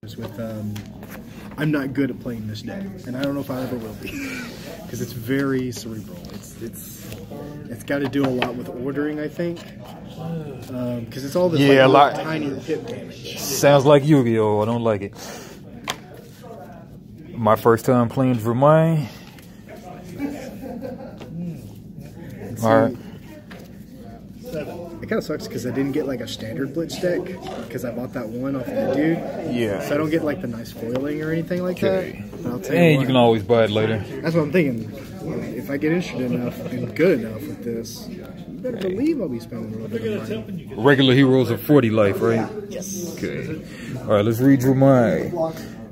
with I'm not good at playing this deck, and I don't know if I ever will be, because it's very cerebral. It's got to do a lot with ordering, I think, because it's all this tiny hit damage. Sounds like Yu-Gi-Oh! I don't like it. My first time playing Dromai. All right. It kind of sucks because I didn't get like a standard blitz deck because I bought that one off of the dude. Yeah. So I don't get like the nice foiling or anything like that. But I'll tell you can always buy it later. That's what I'm thinking. If I get interested enough and good enough with this, you better believe I'll be spending a little bit of money. Regular heroes are 40 life, right? Yes. Okay. All right, let's read Dromai.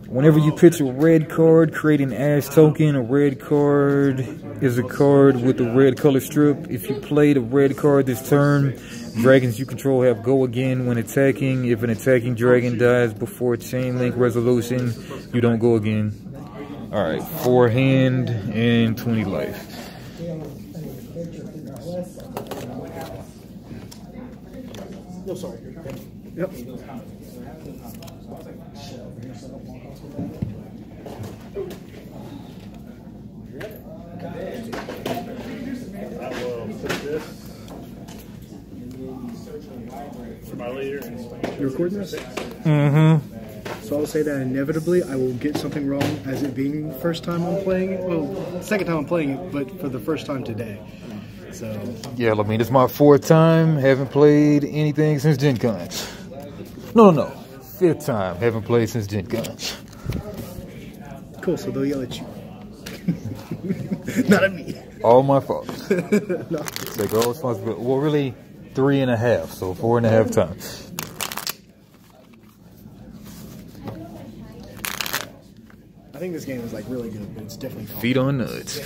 Whenever you pitch a red card, create an ash token. A red card is a card with a red color strip. If you play the red card this turn, dragons you control have go again when attacking. If an attacking dragon dies before chain link resolution, you don't go again. Alright, 4 hand and 20 life. No, sorry. Yep. I will put this for my leader. You recording this? Mm-hmm. So I'll say that inevitably I will get something wrong as it being the first time I'm playing it. Well, second time I'm playing it, but for the first time today. So yeah, I mean, it's my 4th time. Haven't played anything since Gen Con. No. 5th time. Haven't played since Gen Con. Cool, so they'll yell at you. Not at me. All my fault. No. Take all responsibility. Well, really, 3.5, so 4.5 times. I think this game is like really good, but it's definitely fun. Feet on nuts.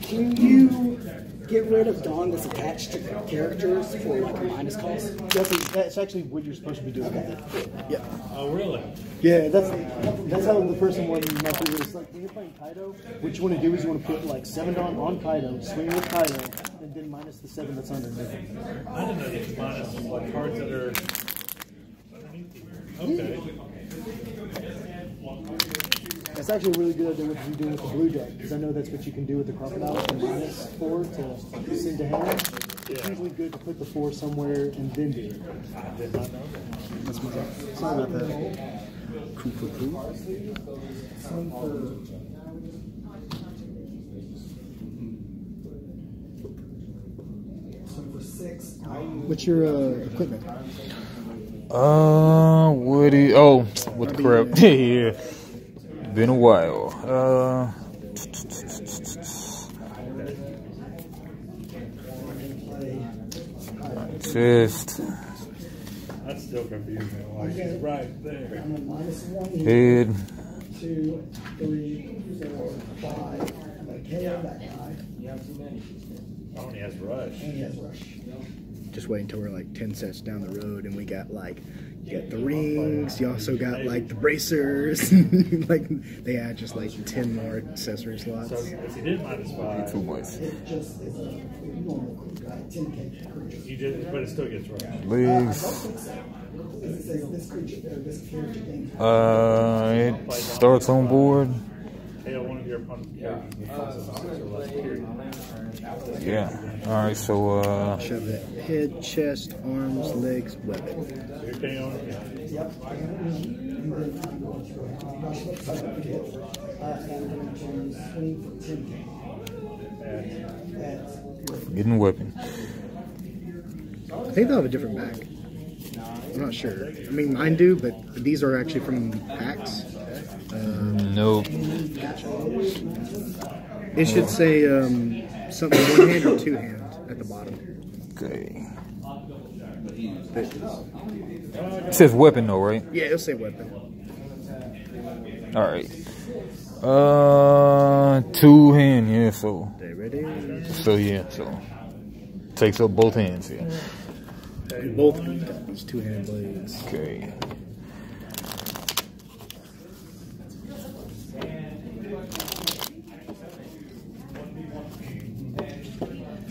Can you get rid of Dawn that's attached to characters for like a minus cost? That's actually what you're supposed to be doing. Yeah. Oh, really? Yeah, that's how the person one method is. Like when you're playing Kaido, what you want to do is you want to put like 7 Dawn on Kaido, swing with Kaido, and then minus the 7 that's underneath. I didn't know you could minus like cards that are underneath. Okay. That's actually a really good idea what you do with the blue deck, because I know that's what you can do with the crocodile, the minus 4 to send to hand. It's usually good to put the 4 somewhere and then do it. I did not know that. That's my sorry about that. Cool. What's your equipment? What the crap? Yeah. Been a while. Chest. That's still confusing. Like, right there. Head. 2, 3, 4, 5. You have too many. Oh, and he has rush. And he has rush. Just wait until we're like 10 sets down the road and we got like, you got the rings, you also got like the bracers, like they add just like 10 more accessory slots. So if you did minus 5, Too much. It just is a normal 10k creature. you did, but it still gets rush. Legs. It says this creature, this character thing. It starts on board. Hail one of your opponent's characters with +6 or less period. Yeah. All right. So Shove it. Head, chest, arms, legs, weapon. So you're KOing it. Yep. And then I'm going to rush looks like a hit. And I'm going to swing for 10k. That's getting weapon. I think they'll have a different bag. I'm not sure. I mean, mine do, but these are actually from packs. Nope. It should say something 1 hand or 2 hand at the bottom. Okay. But, It says weapon though, right? yeah, it'll say weapon. All right. 2 hand. Yeah. So. They ready? So yeah. So takes up both hands. Yeah. Both of these got these 2-hand blades. Okay.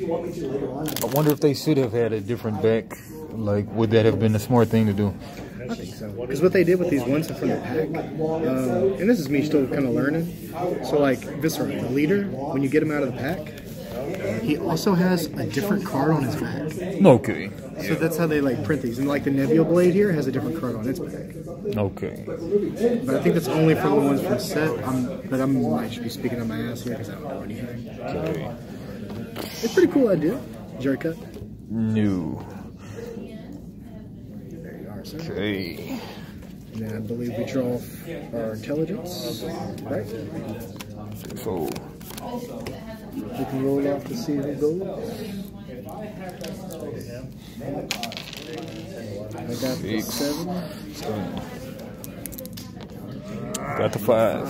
you want me to later on. I wonder if they should have had a different back. Like, would that have been a smart thing to do? I think so. Because what they did with these ones from the pack, and this is me still kind of learning. So like Viserai, the leader, when you get him out of the pack, he also has a different card on his back. Okay. So that's how they like print these. And like the Nebula Blade here has a different card on its back. Okay. But I think that's only from the ones from the set. I might just be speaking on my ass here because I don't know anything. Okay. It's a pretty cool idea. Jerry cut. New. There you are, sir. Okay. And then I believe we draw our intelligence, right? So We can roll off to see who goes. I got the 7. got the 5.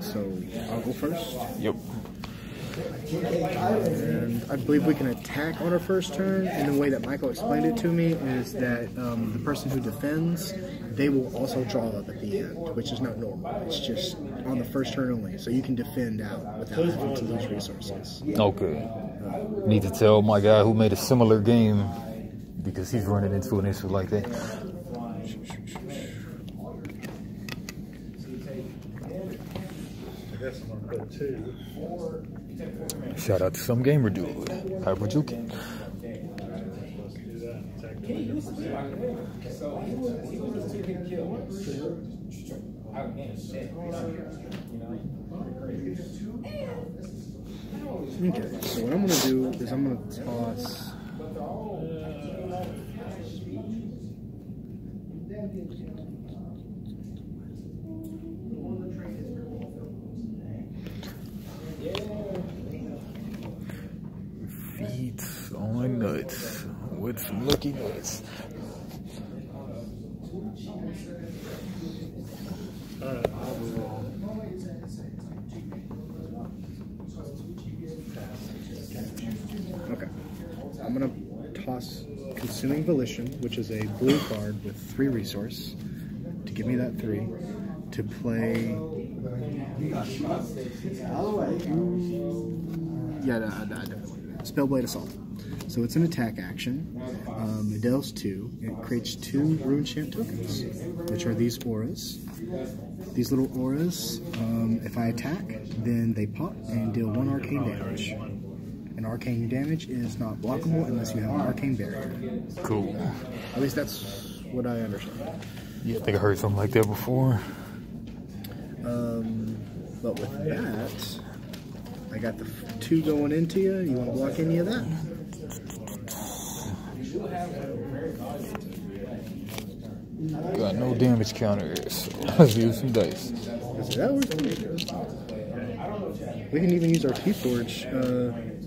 So I'll go first. Yep. And I believe we can attack on our first turn, and the way that Michael explained it to me is that the person who defends, they will also draw up at the end, which is not normal. It's just on the first turn only, so you can defend out without having to lose resources. Okay. Need to tell my guy who made a similar game, because he's running into an issue like that. I guess I'm gonna put 2. Shout out to some gamer dude. Hyperjukin. Okay, so what I'm going to do is I'm going to toss... Feet on nuts with some lucky nuts. Okay. I'm going to toss Consuming Volition, which is a blue card with 3 resource, to give me that 3, to play... Yeah, no, definitely. Spellblade Assault. So it's an attack action. It deals 2. It creates 2 Rune Chant tokens, which are these auras. These little auras, if I attack, then they pop and deal 1 arcane damage. And arcane damage is not blockable unless you have an arcane barrier. Cool. At least that's what I understand. Yeah, I think I heard something like that before. But with that, I got the 2 going into you. You want to block any of that? Got no damage counters, so let's use some dice. That works for me. We can even use our Keyforge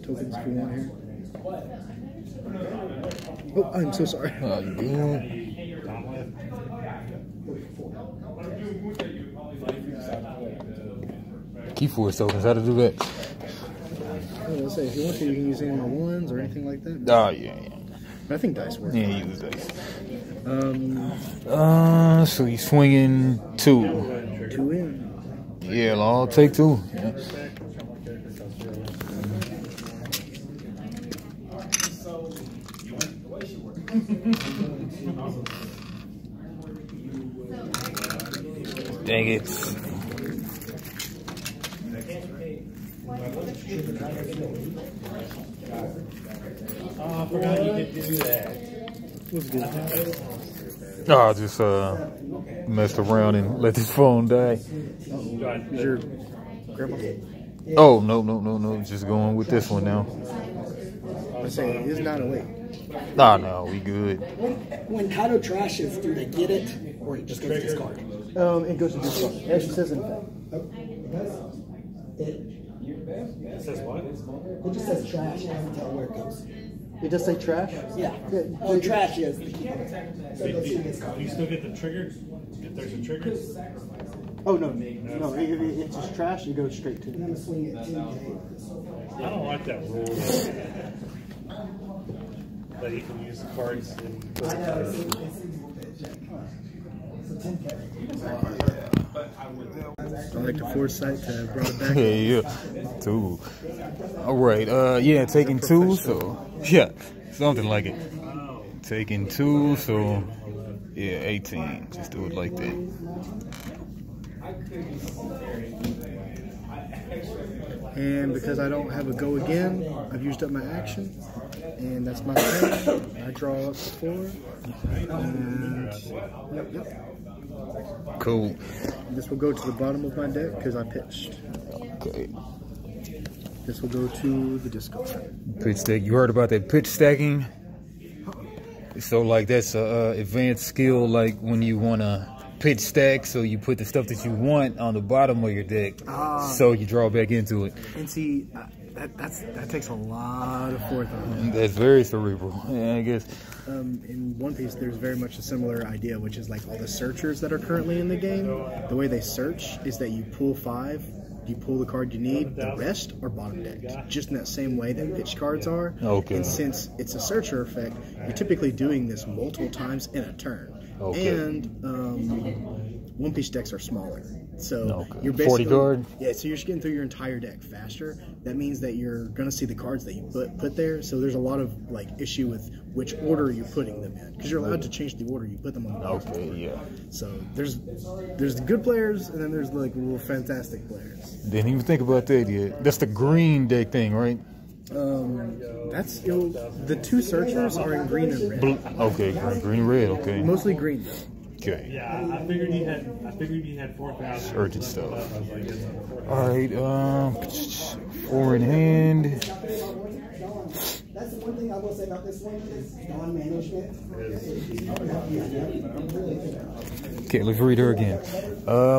tokens if we want here. Oh, I'm so sorry. You good? Keyforge tokens, how to do that? I was gonna say, if you want to, you can use any of my 1s or anything like that. Oh, yeah. But I think dice work. Yeah, use dice. So you're swinging 2. 2 in. Yeah, I'll take 2. Yeah. Dang it. Oh, I forgot you could do that. What's good? I just messed around and let this phone die. Is your grandma? Oh, no. Just going with this one now. I say it's not awake. Nah, no, we good. When Kaido trashes, do they get it, or it just goes to discard? It goes to this one. It actually says in fact. It Says what? just says trash. It doesn't tell where it goes. It does say trash? Yeah. Oh, trash is the key. Do you still get the trigger? If there's a trigger? Oh, no. No, it's just trash. You go straight to I'm gonna swing it 10K. I don't like that rule. That you can use the cards and put it I like the foresight to bring it back. Yeah. 2. All right. Yeah, taking 2. So yeah, something like it. Taking 2. So Yeah, 18. Just do it like that. And because I don't have a go again, I've used up my action. And that's my turn. I draw up to 4. And yep. Cool. This will go to the bottom of my deck because I pitched. Okay. This will go to the discard. Pitch stack. You heard about that pitch stacking? So like that's a advanced skill, like when you want to pitch stack, so you put the stuff that you want on the bottom of your deck, so you draw back into it. And see, that takes a lot of forethought. That's very cerebral, yeah, I guess. In One Piece, there's very much a similar idea, which is like all the searchers that are currently in the game. The way they search is that you pull 5, you pull the card you need, the rest are bottom decked, just in that same way that pitch cards are. Okay. And since it's a searcher effect, you're typically doing this multiple times in a turn. Okay. And One Piece decks are smaller. So you're basically 40 card? Yeah, so you're just getting through your entire deck faster. That means that you're gonna see the cards that you put there. So there's a lot of like issue with which order you're putting them in, because you're allowed to change the order you put them on the board. Okay, yeah. So there's the good players, and then there's like little fantastic players. Didn't even think about that yet. That's the green deck thing, right? That's the 2 searchers are in green and red. Blue. Okay, green and red. Okay. Mostly green though. Okay. Yeah, I figured you had 4,000. Urgent stuff. I was like, yes, All right. 4 in hand. That's the one thing I will say about this one is non-management. Okay, let's read her again.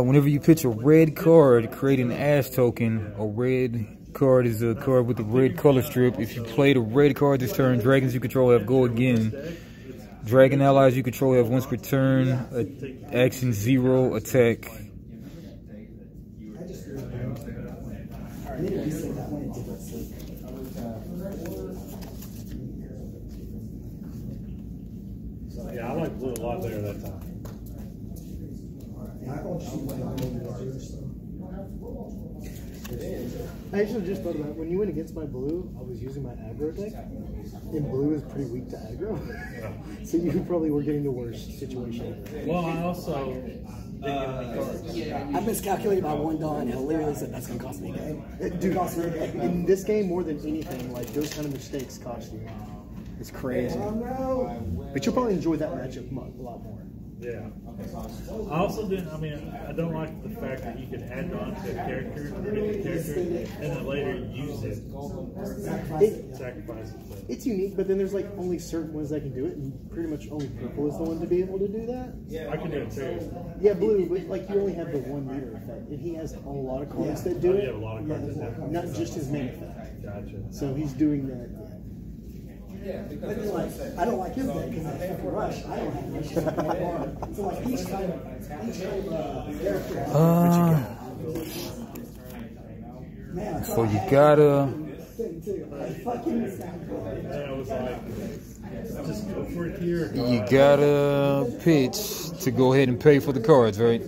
Whenever you pitch a red card, create an ash token. A red card is a card with a red color strip. If you play the red card this turn, dragons you control have go again. Dragon allies you control have once per turn. Action 0, attack. yeah, I like blue a lot better that time. I actually just thought about when you went against my blue, I was using my aggro deck, and blue is pretty weak to aggro. So you probably were getting the worst situation. Well, I also didn't get any cards. I miscalculated by $1 and I literally said that's gonna cost me a game. Dude, in this game more than anything, like those kind of mistakes cost you. It's crazy. But you'll probably enjoy that matchup a lot more. Yeah. I also didn't. I mean, I don't like the fact that you can add on to a character, and then later use it. Sacrifice it. It's unique, but then there's like only certain ones that can do it, and pretty much only purple is the one to be able to do that. I can do it too. Yeah, blue, but like you only have the 1 meter effect, and he has a lot of cards that do You it, have a lot of cards that do. not just his main effect. Gotcha. So he's doing that. But then, like, I don't like his deck because I have rush. I don't have rush. So like each kind of character. Man, So you gotta. thing too. Like fucking sound good. And I was like, just go for it here. You gotta pitch to go ahead and pay for the cards, right? I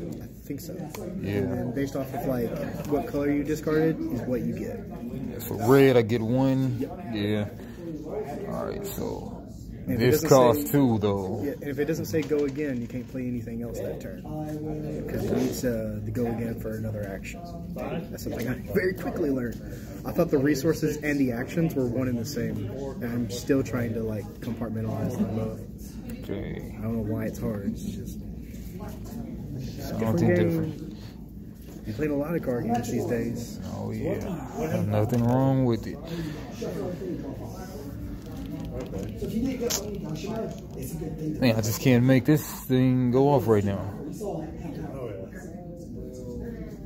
think so. Yeah. And based off of like what color you discarded is what you get. For red, I get 1. Yeah. All right, so And this costs 2 though. Yeah, and if it doesn't say go again, you can't play anything else that turn. Because it needs the go again for another action. That's something I very quickly learned. I thought the resources and the actions were one and the same. And I'm still trying to like compartmentalize them both. Okay. I don't know why it's hard. It's just Something different. You're playing a lot of card games these days. Oh yeah. Nothing wrong with it. So if you did get one Yoshima, it's a good thing. Man, I just can't make this thing go off right now. Oh yeah.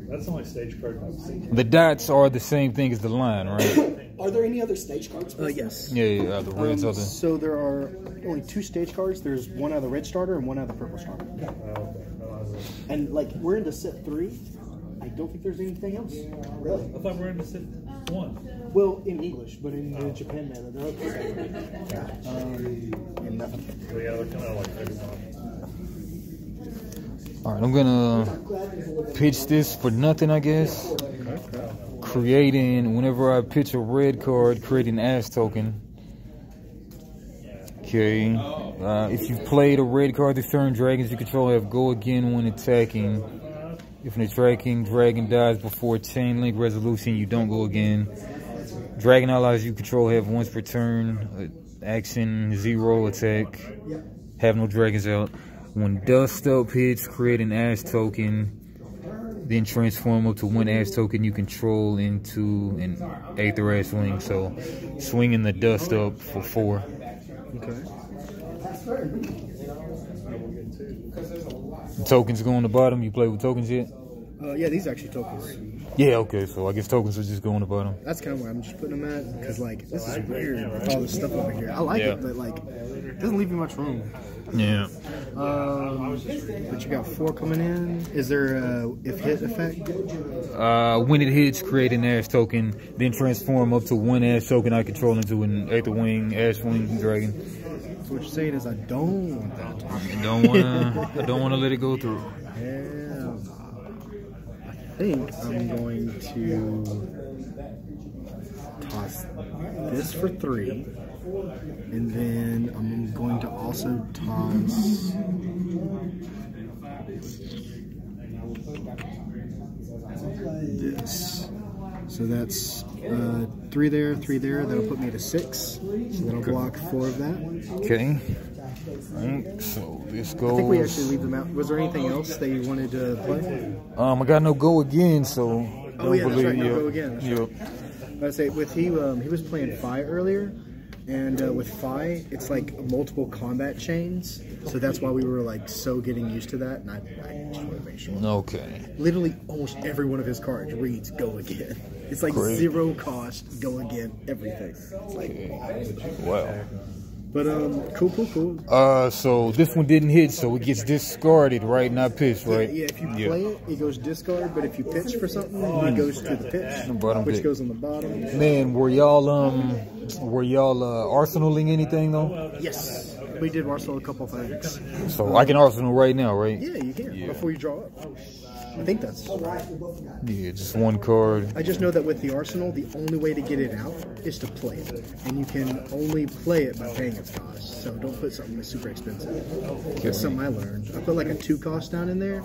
That's only stage card I've seen. The dots are the same thing as the line, right? Are there any other stage cards? Yes. Yeah, the reds are the. So there are only 2 stage cards. There's one out of the red starter and one out of the purple starter. And like we're into set 3. I don't think there's anything else. Really? I thought we were in the set 1. Well, in English, but in the Japan meta, they're up to set 3. And nothing. So yeah, they're kind of like everyone. All right, I'm gonna pitch this for nothing, I guess. Creating, whenever I pitch a red card, create an ash token. Okay. If you've played a red card this turn, dragons you control have go again when attacking. If an attacking dragon dies before chain link resolution, you don't go again. Dragon allies you control have once per turn. Action 0 attack. Have no dragons out. When dust up hits, create an ash token. Then transform up to 1 ash token you control into an Aether Ash Wing. So swinging the dust up for 4. Okay. Tokens go on the bottom. You play with tokens yet? Yeah, these are actually tokens. Yeah, okay, so I guess tokens will just go on the bottom. That's kind of where I'm just putting them at, because, like, this is weird with all this stuff over here. I like it, but, like, it doesn't leave you much room. Yeah. But you got 4 coming in. Is there a if hit effect? When it hits, create an ash token, then transform up to 1 ash token I control into an Aether Wing, Ash Wing dragon. So what you're saying is I don't want that. I don't wanna let it go through. Hell no. I think I'm going to toss this for 3, and then I'm going to also toss this. So that's 3 there, 3 there. That'll put me to 6. So that'll block 4 of that. Okay. Alright, so this goes. I think we actually leave them out. Was there anything else that you wanted to play? I got no go again, so. Oh yeah, that's right. No go again. Yep. I say with he was playing Fi earlier, and with Fi it's like multiple combat chains, so that's why we were like so getting used to that. And I just want to make sure. Okay. Literally, almost every one of his cards reads "Go Again." It's like Great. 0 cost, go again, everything. It's like, Wow. but cool. So this one didn't hit, so it gets discarded, right? Not pitched, right? Yeah, if you play it, it goes discard. But if you pitch for something, it goes to the pitch, which goes on the bottom. Man, were y'all arsenaling anything though? Yes, we did Arsenal a couple things. So I can arsenal right now, right? Yeah, you can before you draw up. I think that's. Yeah, just 1 card. I just know that with the Arsenal, the only way to get it out is to play it, and you can only play it by paying its cost. So don't put something that's super expensive. That's something I learned. I put like a 2 cost down in there,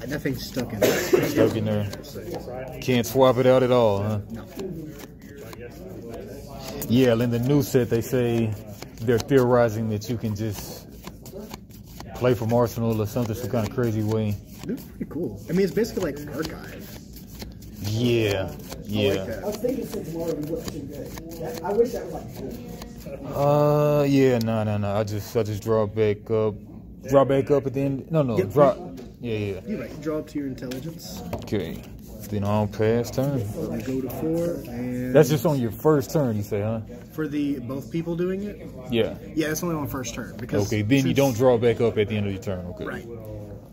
and that thing's stuck in there. Stuck in there. Can't swap it out at all, huh? No. Yeah, in the new set they say they're theorizing that you can just play from Arsenal or something some kind of crazy way. It's pretty cool. I mean, it's basically like Archive. Yeah. I like that. I was thinking since tomorrow we looked too good. I wish that was like cool. Yeah, no. I just draw back up. Draw back up at the end. No, Yep. drop. Yeah. You're right. Draw up to your intelligence. Okay. Then I'll pass turn. We go to 4, and That's just on your first turn, you say, huh? for the both people doing it. Yeah. Yeah, that's only on first turn because. Okay, then you don't draw back up at the end of your turn. Okay. Right.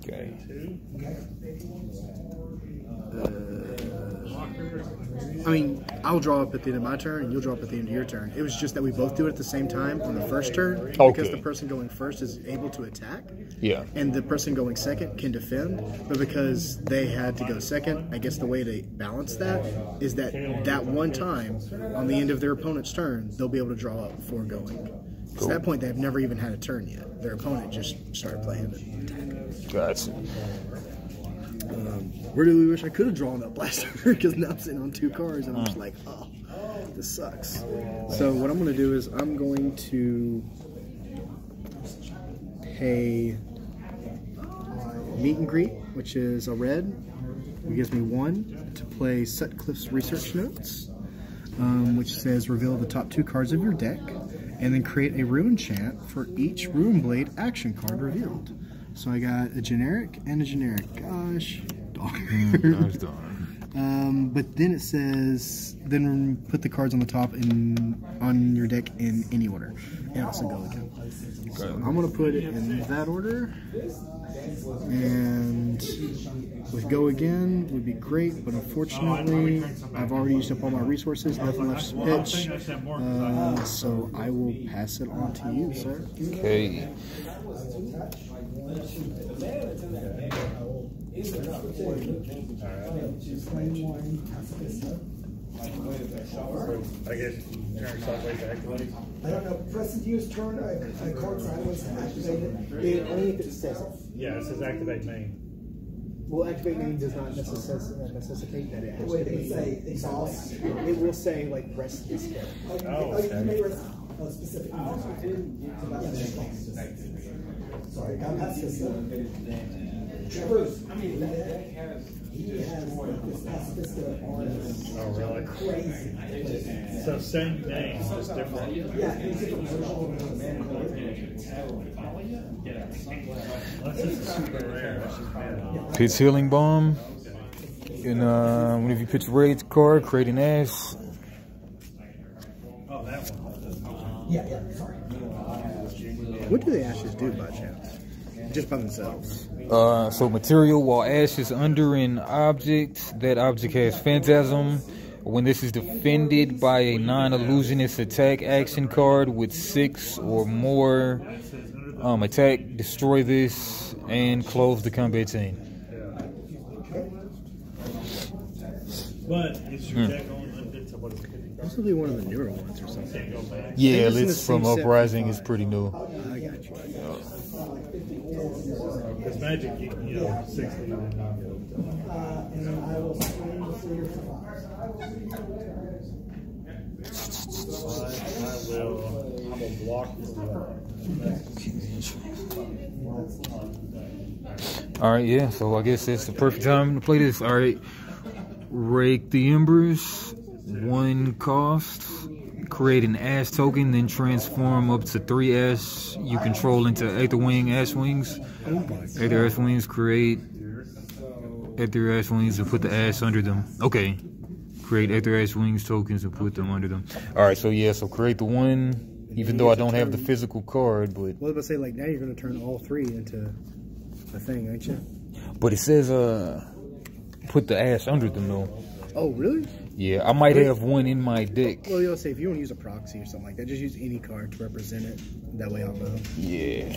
Okay. I mean, I'll draw up at the end of my turn, and you'll draw up at the end of your turn. It was just that we both do it at the same time on the first turn, because the person going first is able to attack, Yeah. and the person going second can defend. But because they had to go second, I guess the way to balance that is that one time on the end of their opponent's turn, they'll be able to draw up before going. Because at that point, they've never even had a turn yet. Their opponent just started playing and attack. Gotcha. Really wish I could have drawn up last turn, because now I'm sitting on 2 cards and I'm just like, oh, this sucks. So what I'm going to do is I'm going to pay Meet and Greet, which is a red. It gives me 1 to play Sutcliffe's Research Notes, which says reveal the top 2 cards of your deck, and then create a Ruin Chant for each Ruin Blade action card revealed. So I got a generic and a generic. Gosh, Gosh darn. but then it says, then put the cards on the top on your deck in any order, and also go again. So I'm gonna put it in that order, and with go again would be great, but unfortunately I've already used up all my resources. Nothing left to pitch, so I will pass it on to you, sir. Okay. I guess turn sideways to activate. I don't know. Press to use turn a card sideways to activate it. Only if it says it. Yeah, it says activate main. Well, activate main does not necessitate that it has Wait, to it be. say exhaust. It will say like press this button. Oh, You may press a specific one. Sorry, God, that's just Trevor's. He has this pacifist on. Oh, really? Crazy. So same name, just different. Yeah, it's different That's just super rare. That's just bad. Pitch Healing Bomb. And whenever you pitch a red card, create an ash. Oh, that one. Yeah, sorry. What do the ashes do by chance? Just by themselves. So material, while ash is under an object, that object has Phantasm. When this is defended by a non-illusionist attack action card with 6 or more attack, destroy this and close the combat chain. But is your deck only limited to what is 50 cards? This will be one of the newer ones or something. Can't go back. Yeah, It's in the it's from same set. Uprising is pretty new. I got you. Because Magic, you know, 60 and And then I will swing the 3 or 5. I'm going to block Alright, yeah, so I guess that's the perfect time to play this. Alright, Rake the Embers, 1 cost, create an Ash token, then transform up to 3 Ash you control into Aether Wing Ash Wings. Aether Ash Wings, create Aether Ash Wings and put the Ash under them. Okay, create Aether Ash Wings tokens and put them under them. Alright, so yeah, so create the 1, even though I don't have the physical card, but... Well, I was about to say, like, now you're going to turn all 3 into a thing, ain't you? But it says, put the Ash under them, though. Oh, really? Yeah, I might have 1 in my deck. Well, you'll say if you want to use a proxy or something like that, just use any card to represent it. That way I'll know. Yeah.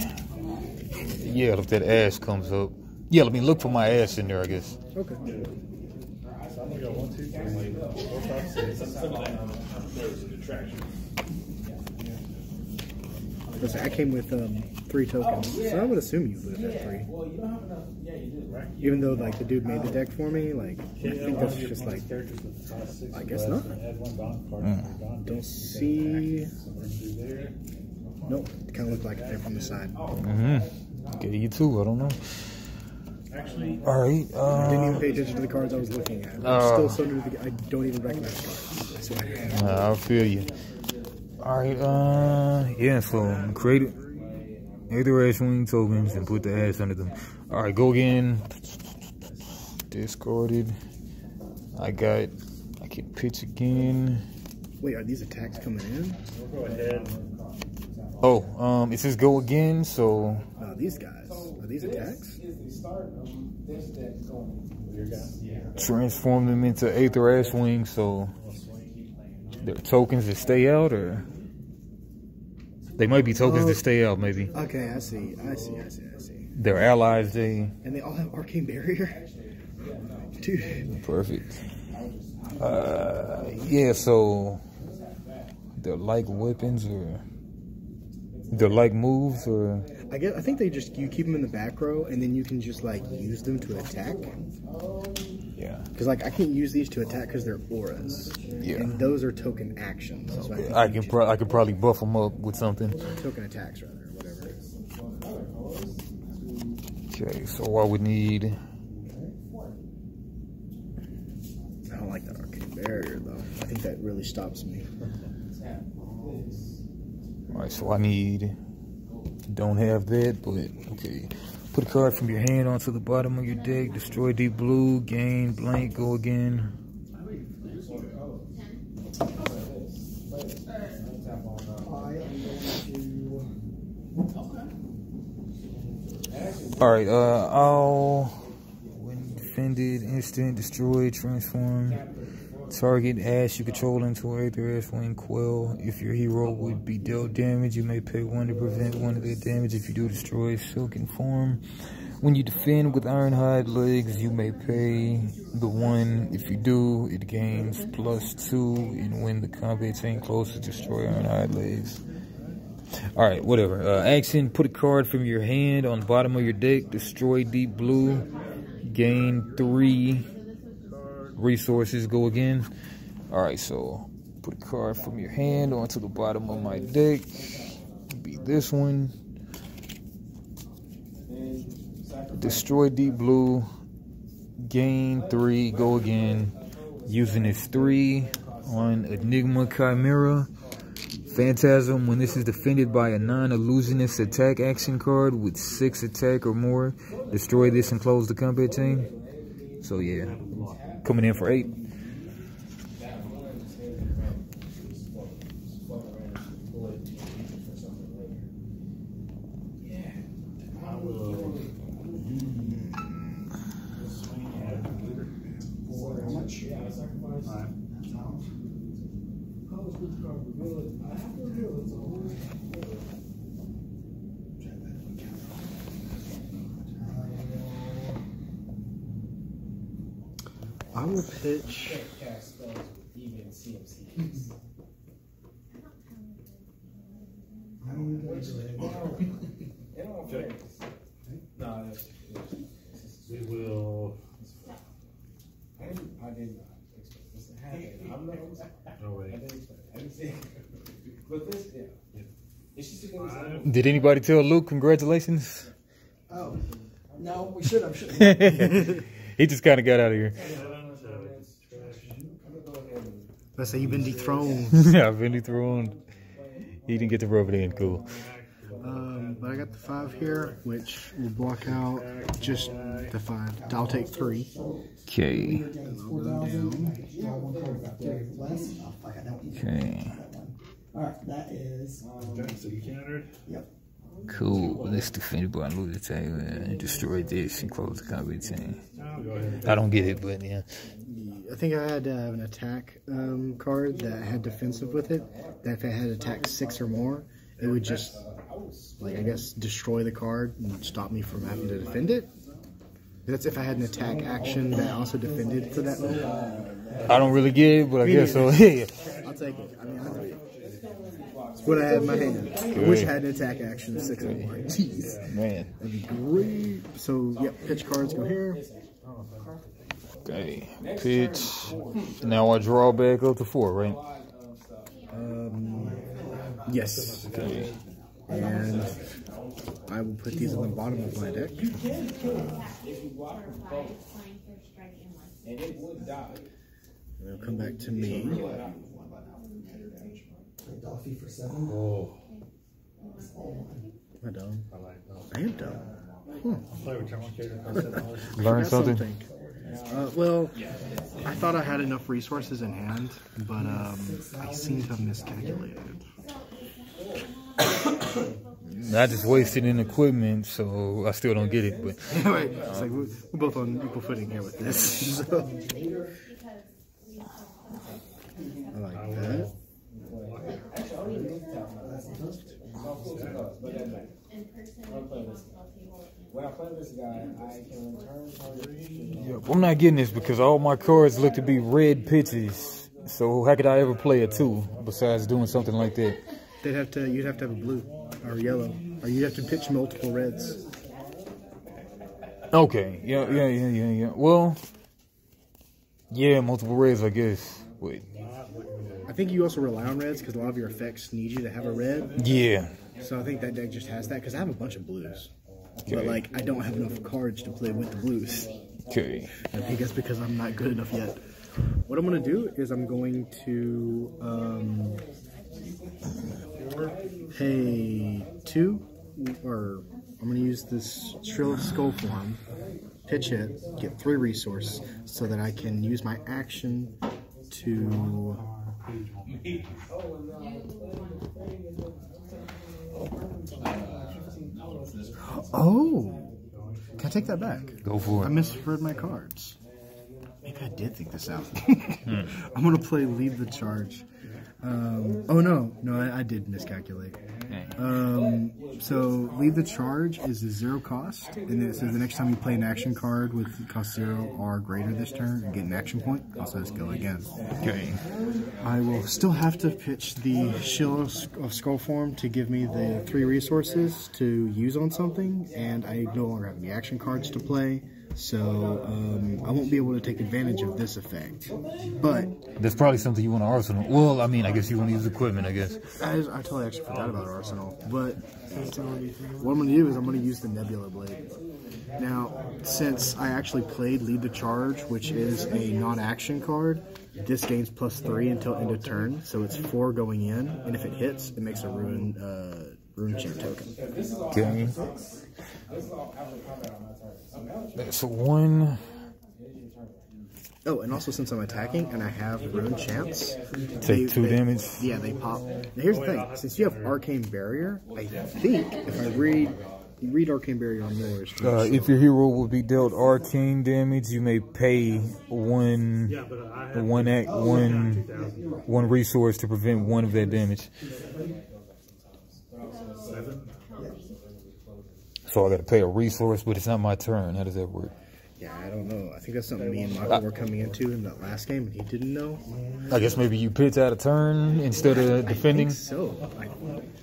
Yeah, if that Ash comes up. Yeah, let me look for my Ash in there, I guess. Okay. So I'm going to go 1, 2, 3, 4, 5, 6. There's an attraction. Listen, I came with 3 tokens, so I would assume you would have 3. Even though like the dude made the deck for me, like I think that's just like I guess not. Don't see. Nope, kind of look like they're from the side. Okay, you too. I don't know. Actually, all right. I didn't even pay attention to the cards I was looking at. I'm still so new to the, I don't even recognize cards. I swear. I feel you. All right. Yeah. So create Aether Ash Wing tokens and put the Ash under them. All right. Go again. Discarded. I can pitch again. Wait, are these attacks coming in? we'll go ahead. Oh, it says go again. So These guys, are these attacks? transform them into Aether Ash Wing. So they're tokens that stay out, or they might be tokens that stay out. Maybe. Okay, I see. They're allies. And they all have Arcane Barrier? Dude. Perfect. Yeah, so they're like weapons, or they're like moves, or I think they just, you keep them in the back row and then you can just like use them to attack. yeah. Because like I can't use these to attack because they're auras. Yeah. And those are token actions. So I could probably buff them up with something. Token attacks rather, or whatever. Okay, so I would need. I don't like that Arcane Barrier though. I think that really stops me. Alright, so I need. Don't have that, but okay. Put a card from your hand onto the bottom of your deck. Destroy deep blue. Gain blank. Go again. Alright, I'll, when defended, instant, destroy, transform, target Ash you control into Aether Ash Wing Quell. If your hero would be dealt damage, you may pay 1 to prevent 1 of their damage. If you do, destroy Silken Form. When you defend with Ironhide Legs, you may pay the 1. If you do, it gains +2, and when the combat chain closes, destroy Ironhide Legs. All right, whatever. Action, put a card from your hand on the bottom of your deck. Destroy deep blue. Gain 3 resources. Go again. All right, so put a card from your hand onto the bottom of my deck. Be this one. Destroy deep blue. Gain 3. Go again. Using this 3 on Enigma Chimera. Phantasm, when this is defended by a non-illusionist attack action card with 6 attack or more, destroy this and close the combat chain. So yeah, coming in for 8. I will pitch. We will. I did not expect this to happen. I'm not. No way. I didn't see it. But this, yeah. Is she still gonna be? Did anybody tell Luke congratulations? Oh, no, we should have. He just kind of got out of here. Let's say you've been dethroned. Yeah, I've been dethroned. He didn't get to rub it in. Cool. But I got the 5 here, which will block out just the 5. I'll take 3. Okay. Okay. All right, that is. So you countered? Yep. Cool. Let's defend by loot attack and destroy this and close the combat chain. Oh, go ahead. I don't get it, but yeah. I think I had to have an attack card that had defensive with it. That if it had attack 6 or more, it would just, like, I guess, destroy the card and stop me from having to defend it. That's if I had an attack action that also defended for that move. I don't really get it, but I guess so. Yeah. I'll take it. I mean, it's what I had in my hand. I wish I had an attack action 6 or more. Jeez. Man. That'd be great. So, yep, pitch cards go here. Okay. Pitch. Now I draw back up to 4, right? Yes. Okay. And I will put these on the bottom of my deck. And it would die. They'll come back to me. Dolphy for 7. Oh, Am I dumb? I like that. I am dumb. Play with your own character. Learn Got something. Well, I thought I had enough resources in hand, but I seem to have miscalculated. I just wasted in equipment, so I still don't get it. But Anyway, it's like we're both on equal footing here with this. So. I like that. When I play this guy, I can return. yeah, I'm not getting this because all my cards look to be red pitches. So how could I ever play a 2 besides doing something like that? You'd have to have a blue or yellow, or you'd have to pitch multiple reds. Okay. Yeah. Well, yeah, multiple reds, I guess. Wait. I think you also rely on reds because a lot of your effects need you to have a red. Yeah. So I think that deck just has that because I have a bunch of blues. Okay. But like I don't have enough cards to play with the blues. Okay. I think that's because I'm not good enough yet. What I'm gonna do is I'm going to pay 2, or I'm gonna use this Shrill Skull form, pitch it, get 3 resource, so that I can use my action to. Oh, can I take that back? Go for I it. misread my cards. Maybe I did think this out. I'm gonna play lead the charge. Oh no, I did miscalculate. So leave the charge is a 0 cost, and then it says the next time you play an action card with cost 0 or greater this turn, you get an action point. Also says go again. Okay. I will still have to pitch the Shield of Skullform to give me the 3 resources to use on something, and I no longer have any action cards to play. So I won't be able to take advantage of this effect, but That's probably something you want to arsenal. Well, I mean, I guess you want to use equipment, I guess. I totally actually forgot about Arsenal. But what I'm going to do is I'm going to use the Nebula Blade. Now, since I actually played Lead the Charge, which is a non-action card, this gains +3 until end of turn, so it's 4 going in, and if it hits, it makes a Rune Champ token. Okay. That's 1. Oh, and also since I'm attacking and I have Rune Champs, Take 2 damage. Yeah, they pop. Now here's the thing: since you have Arcane Barrier, I think if I read Arcane Barrier on yours. If your hero will be dealt arcane damage, you may pay one resource to prevent 1 of that damage. So I got to pay a resource, but it's not my turn. How does that work? Yeah, I don't know. I think that's something me and Michael were coming into in that last game, and he didn't know. I guess maybe you pitch out a turn instead of defending. I think so.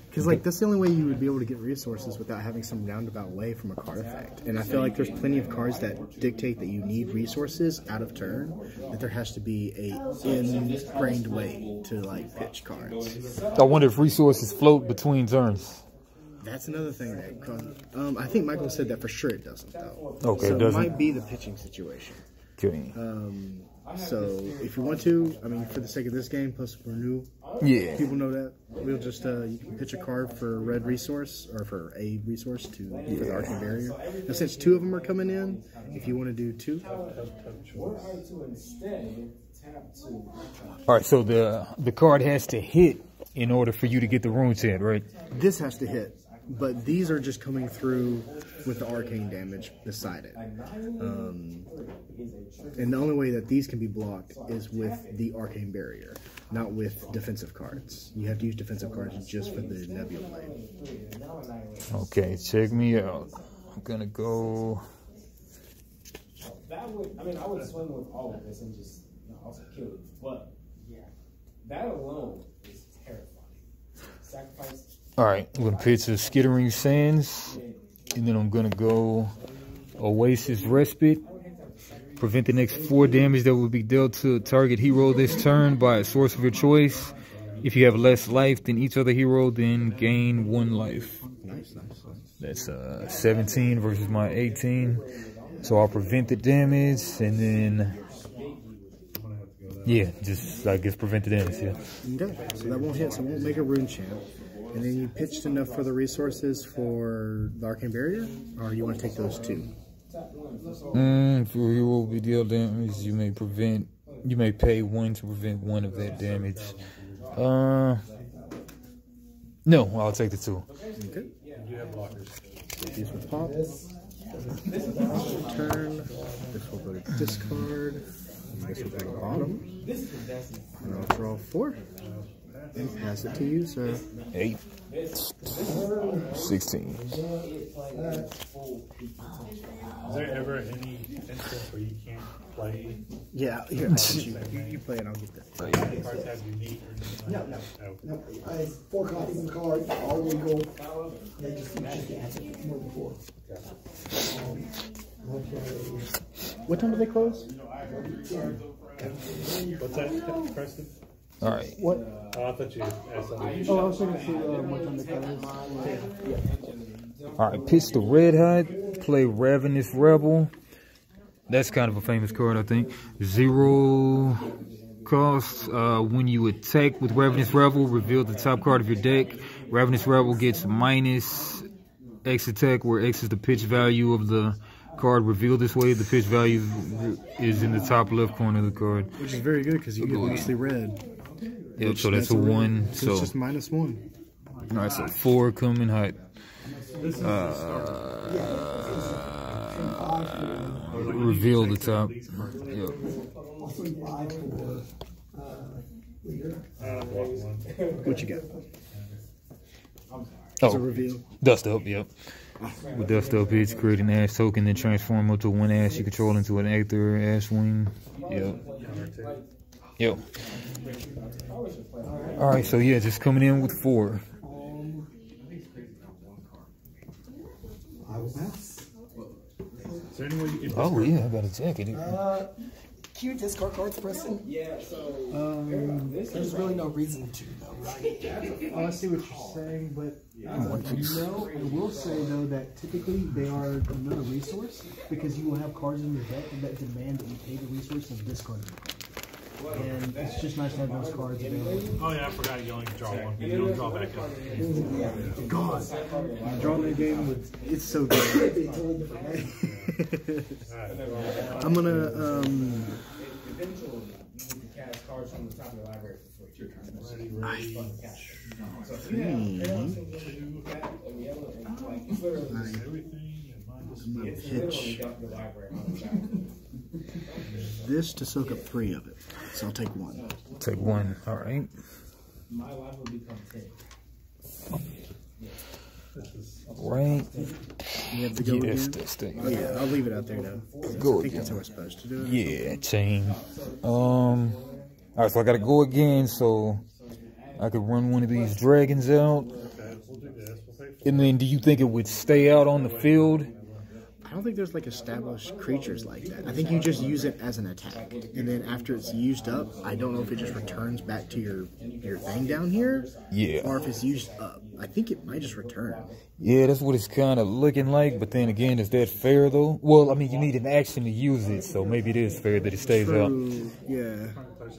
Because like that's the only way you would be able to get resources without having some roundabout way from a card effect. And I feel like there's plenty of cards that dictate that you need resources out of turn. That there has to be a ingrained way to like pitch cards. I wonder if resources float between turns. That's another thing that I think Michael said that for sure it doesn't though. Okay, so it doesn't. It might be the pitching situation. Okay. So if you want to, I mean, for the sake of this game, plus renew, Yeah. people know that we'll just you can pitch a card for a red resource or for a resource for the Arcane Barrier. Now, since 2 of them are coming in, if you want to do 2. All right. So the card has to hit in order for you to get the rune set, right? This has to hit, but these are just coming through with the arcane damage beside it. And the only way that these can be blocked is with the Arcane Barrier, not with defensive cards. You have to use defensive cards just for the Nebula Blade. Okay, check me out. I'm gonna go. That would, I mean, I would swing with all of this and just also kill it. But yeah, that alone is terrifying. Sacrifice. All right, I'm gonna pitch a Skittering Sands, and then I'm gonna go Oasis Respite. Prevent the next 4 damage that will be dealt to a target hero this turn by a source of your choice. If you have less life than each other hero, then gain 1 life. Nice. That's 17 versus my 18. So I'll prevent the damage, and then yeah, just I guess prevent the damage. Yeah. Okay, so that won't hit, so it won't make a Rune Champ. And then you pitched enough for the resources for the Arcane Barrier, or you want to take those 2? If your hero will be dealt damage, you may pay 1 to prevent 1 of that damage. No, I'll take the 2. Okay. These will pop. Turn. This will go to discard. And this will go to the bottom. And I'll draw 4. And pass it to you, sir. 8. 16. Is there ever any instance where you can't play? Yeah, here, you play it, I'll get that. Cards have unique or anything No, like no. I have 4 copies of the card, all legal. They just get more than 4. What time do they close? What's that, Preston? All right. What? Oh, I thought you asked something. Oh, I was trying to see what time they close. All right, pitch the Red Hot, play Ravenous Rebel. That's kind of a famous card, I think. 0 cost. When you attack with Ravenous Rebel, reveal the top card of your deck. Ravenous Rebel gets minus X attack, where X is the pitch value of the card revealed this way. The pitch value is in the top left corner of the card. Which is very good because you get mostly red. Yep, so that's a 1. So it's just -1. All right, so 4 coming hot. Reveal the top. Yep. Also 5 for Block one. What you got? Oh, It's a reveal. Dust Up, yep. With Dust Up, it's create an Ash token, then transform up to one Ash you control into an Aether Ash Wing. Yep. Yep. Alright, so yeah, just coming in with 4. I will pass. Is there any way you can Oh yeah, I got a jacket. Can you discard cards, Preston? Yeah, so There's really no reason to, though, right? Oh, I see what you're saying, but no, I will say though that typically they are another resource because you will have cards in your deck that demand that you pay the resource and discard them. And it's just nice to have those cards available. Oh yeah, I forgot you only can draw one. You don't draw back up. God, drawing the game with it's so good. I'm gonna eventually you can cast cards from the top of the library for free. I'm gonna pitch this to soak up 3 of it. So I'll take 1. Take 1, alright. My life will become 10. Right. You have to go Yes, again? this thing. Oh yeah, I'll leave it out there though. Go I think again. that's how we're supposed to do it. Yeah, chain. Alright, so I gotta go again, so I could run one of these dragons out. Okay, we'll do this. We'll pay for And then do you think it would stay out on the field? I don't think there's like established creatures like that. I think you just use it as an attack, and then after it's used up, I don't know if it just returns back to your thing down here, Yeah. or if it's used up. I think it might just return. Yeah, that's what it's kind of looking like, but then again, is that fair though? Well, I mean, you need an action to use it, so maybe it is fair that it stays out. True. Yeah,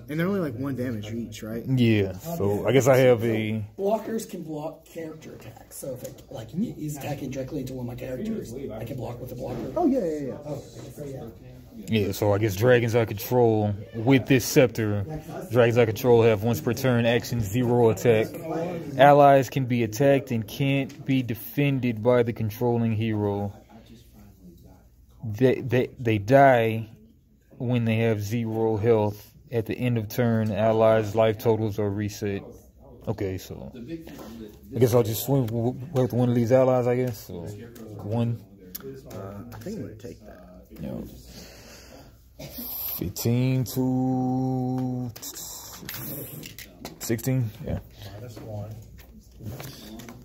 and they're only like 1 damage each, right? Yeah, so I guess I have a... Blockers can block character attacks. So if it, like he's attacking directly into one of my characters, I can block with the blocker. Oh yeah. Oh, so yeah. Yeah, so I guess dragons I control with this scepter. Dragons I control have once per turn action 0 attack. Allies can be attacked and can't be defended by the controlling hero. They die when they have 0 health. At the end of turn, allies' life totals are reset. Okay, so I guess I'll just swing with one of these allies, I guess. So 1. I think I'm gonna take that. You know, 15 to 16, yeah. -1.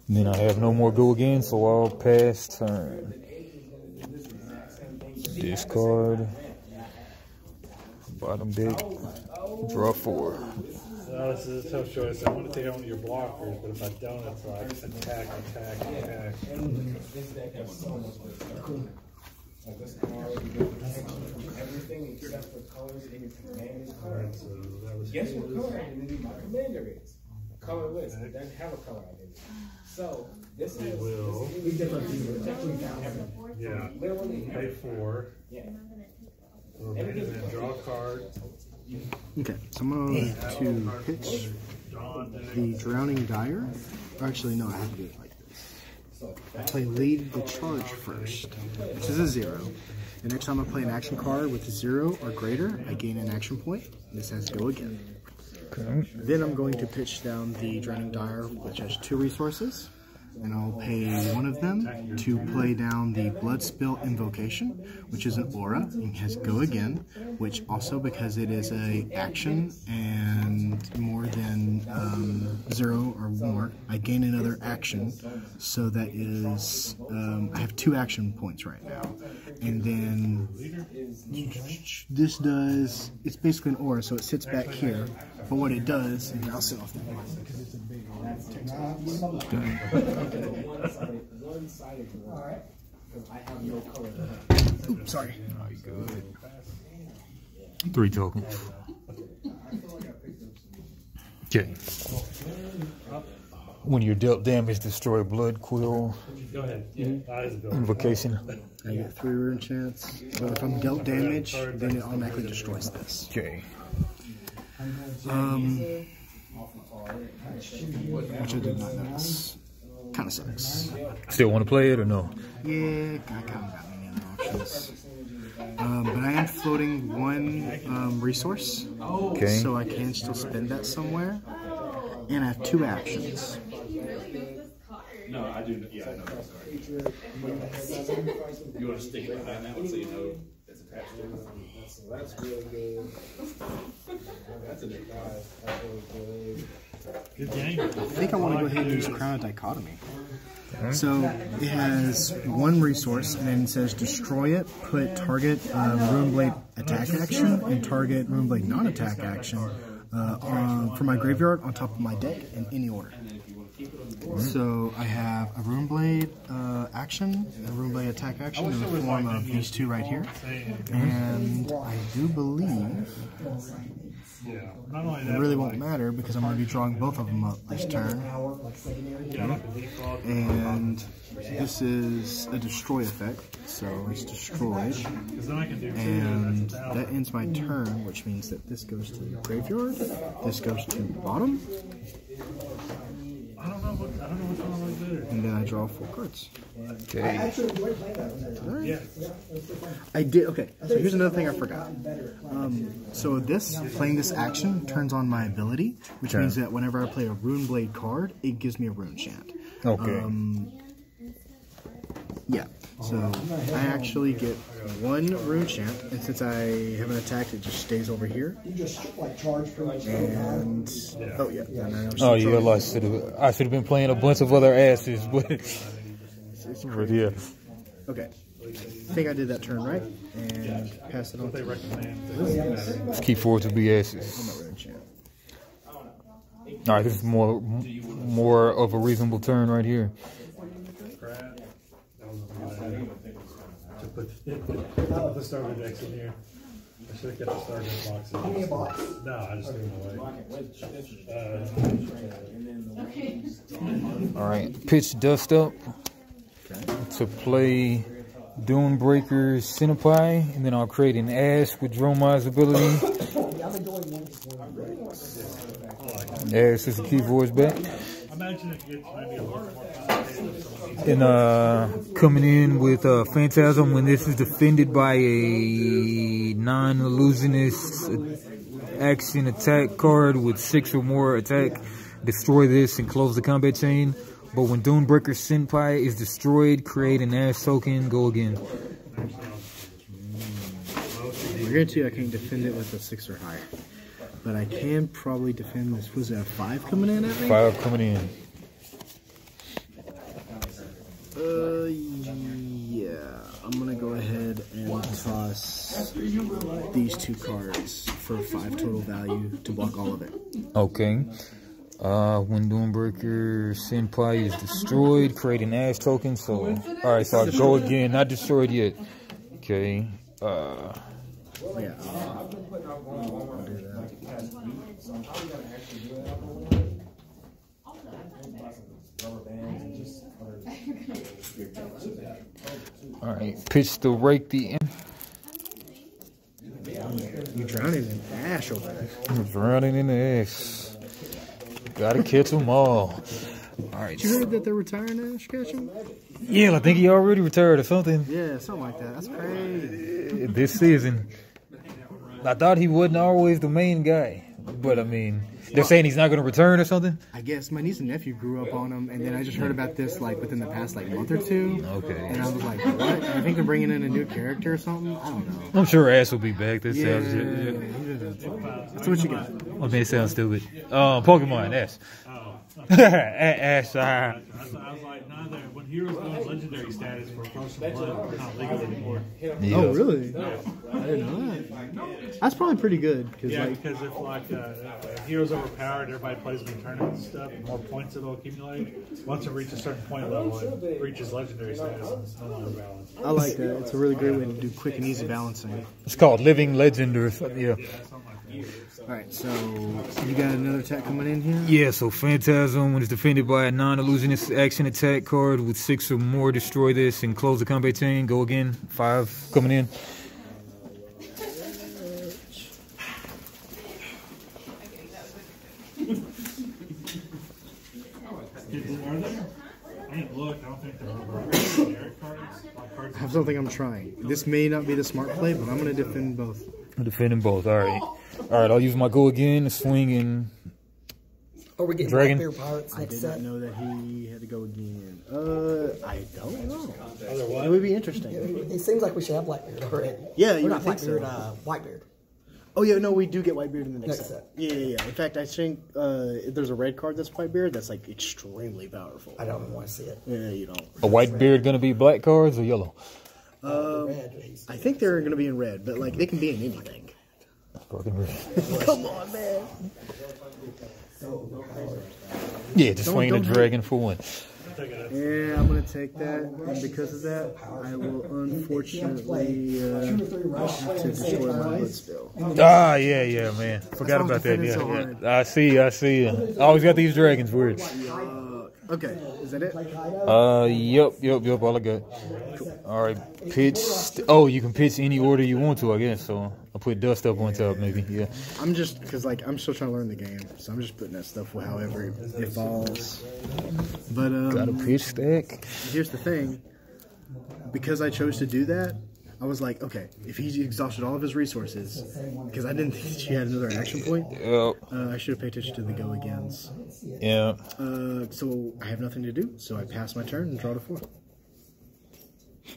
And then I have no more go again, so I'll pass turn. Discard. Bottom deck. Draw 4. No, this is a tough choice. I want to take out one of your blockers, but if I don't, it's like attack. This deck has so much wisdom. Like this card, everything except for colors in your commander card. So that was Guess what color identity my commander is? Colorless. It doesn't have a color identity. So this is will. Yeah. literally Pay 4. yeah. And then draw a card. Okay, so I'm going to pitch the Drowning Dire. Or actually, no, I have to do it like this. I play Lead the Charge first. This is a 0. The next time I play an action card with a 0 or greater, I gain an action point. This has to go again. Okay. Then I'm going to pitch down the Drowning Dire, which has 2 resources. And I'll pay one of them to play down the Bloodspill Invocation, which is an aura, and has go again, which also, because it is a action and more than 0 or more, I gain another action, so that is, I have 2 action points right now. And then this does, it's basically an aura, so it sits back here, but what it does, and I'll sit off the board because it's a big aura. One-sided one. Because I have no color. Oops, sorry. Good. 3 tokens. Okay. When you're dealt damage, destroy Blood Quill. Go ahead. Eyes go. Invocation. I get 3 rune chance. So if I'm dealt damage, then it automatically destroys this. Okay. Which I did not notice. Kind of sucks. Still want to play it or no? Yeah, I kind of got many other options. But I am floating one resource, Okay. so I can still spend that somewhere. And I have 2 actions. No, I do. Yeah, I know. Sorry. You want to stick it behind that one so you know it's attached to it? That's really good. That's a big prize. That's really good. Good game. I think I want to go ahead and use Crown of Dichotomy. So it has 1 resource, and then it says destroy it, put target Runeblade attack action and target Runeblade non-attack action for my graveyard on top of my deck in any order. So I have a Runeblade action, a Runeblade attack action in the form of these 2 right here. And I do believe Not only it that, really won't matter because I'm going to be drawing both of them up this turn. And this is a destroy effect, so it's destroyed. And that ends my turn, which means that this goes to the graveyard, this goes to the bottom. I don't know which one was better. And then I draw 4 cards. Okay. Yeah. I did, okay, so here's another thing I forgot. So playing this action turns on my ability, which means that whenever I play a Runeblade card, it gives me a rune chant. Okay. Yeah, so I actually get 1 rune chant, and since I haven't attacked, it just stays over here. You just like charge for like. And oh yeah, Oh yeah, I should have been playing a bunch of other asses, but yeah. Okay, I think I did that turn right, and pass it on. They recommend. Let's keep forward to be asses. Rune chant. All right, this is more of a reasonable turn right here. Put the starter decks in here. I should have kept the starter boxes. Give me a box. No, I just threw them away. All right, pitch dust up to play Dunebreaker Senpai, and then I'll create an Ash with Dromai's ability. Ash is the key voice back. Imagine it gets maybe a little more complicated. And coming in with Phantasm when this is defended by a non-illusionist action attack card with 6 or more attack, destroy this and close the combat chain. But when Dunebreaker Senpai is destroyed, create an Ash token, go again. I guarantee you I can't defend it with a 6 or higher. But I can probably defend this. Was it a 5 coming in at me? 5 coming in. Yeah. I'm gonna go ahead and toss these 2 cards for 5 total value to block all of it. Okay. When Dunebreaker Senpai is destroyed, create an Ash token. So, alright, so I'll go again. Not destroyed yet. Okay. Yeah. Alright, pitch to rake the end. You drowning in ash over there. I'm drowning in the ash. Gotta catch them all. Alright. You heard that they're retiring Ash Ketchum? Yeah, I think he already retired or something. Yeah, something like that. That's crazy. This season. I thought he wasn't always the main guy. But I mean, they're saying he's not going to return or something? I guess my niece and nephew grew up on him, and then I just heard about this like within the past like month or 2. Okay. And I was like, what? And I think they're bringing in a new character or something. I don't know. I'm sure Ash will be back. That Yeah. sounds So what you got? I mean, it sounds stupid. Pokemon, Ash. Ash. I was like, when heroes go in legendary status for Frozen Blood, it's not legal anymore. Yeah. Oh, really? I didn't know that. That's probably pretty good. Yeah, because if like heroes overpowered, everybody plays them in tournaments and stuff, the more points it'll accumulate. Once it reaches a certain point level, it reaches legendary status and it's no longer balanced. I like that. It's a really great way to do quick and easy balancing. It's called Living Legend or something. Yeah. Alright, so you got another attack coming in here? Yeah, so Phantasm, when it's defended by a non-illusionist action attack card with 6 or more, destroy this and close the combat chain. Go again. 5 coming in. Are there? I ain't looked, I don't think there are generic cards. Like cards That's something I'm trying. This may not be the smart play, but I'm going to defend both. I'm defending both. All right. All right, I'll use my go again, swing, and Are we getting Dragon. Black Bear Pirates I next did not set? know that he had to go again. I don't know. Other It what? would be interesting. It seems like we should have Blackbeard already. Yeah, Or you not would think Blackbeard, so. Whitebeard. Oh yeah, no, we do get Whitebeard in the next Next set. set. Yeah. In fact, I think if there's a red card that's Whitebeard, that's like extremely powerful. I don't want to see it. Yeah, you don't. a white beard gonna be black cards or yellow? Red. I think they're going to be in red, but like they can be in anything. Fucking red. Come on, man. Yeah, just swing the don't- dragon for one. Yeah, I'm going to take that, and because of that, I will unfortunately have to destroy my blood spell. Ah, yeah, man. Forgot I'm about that. defending so Yeah, hard. yeah. I see. I always got these dragons weird. Okay, is that it? Yep. All I got. All right, pitch. Oh, you can pitch any order you want to, I guess. So I'll put dust up on top, maybe. Yeah. I'm just, because like, I'm still trying to learn the game, so I'm just putting that stuff however it falls. But, Got a pitch stack. here's the thing. Because I chose to do that, I was like, okay, if he exhausted all of his resources, because I didn't think she had another action point, Yep. I should have paid attention to the go-agains. Yeah. So I have nothing to do, so I pass my turn and draw to 4.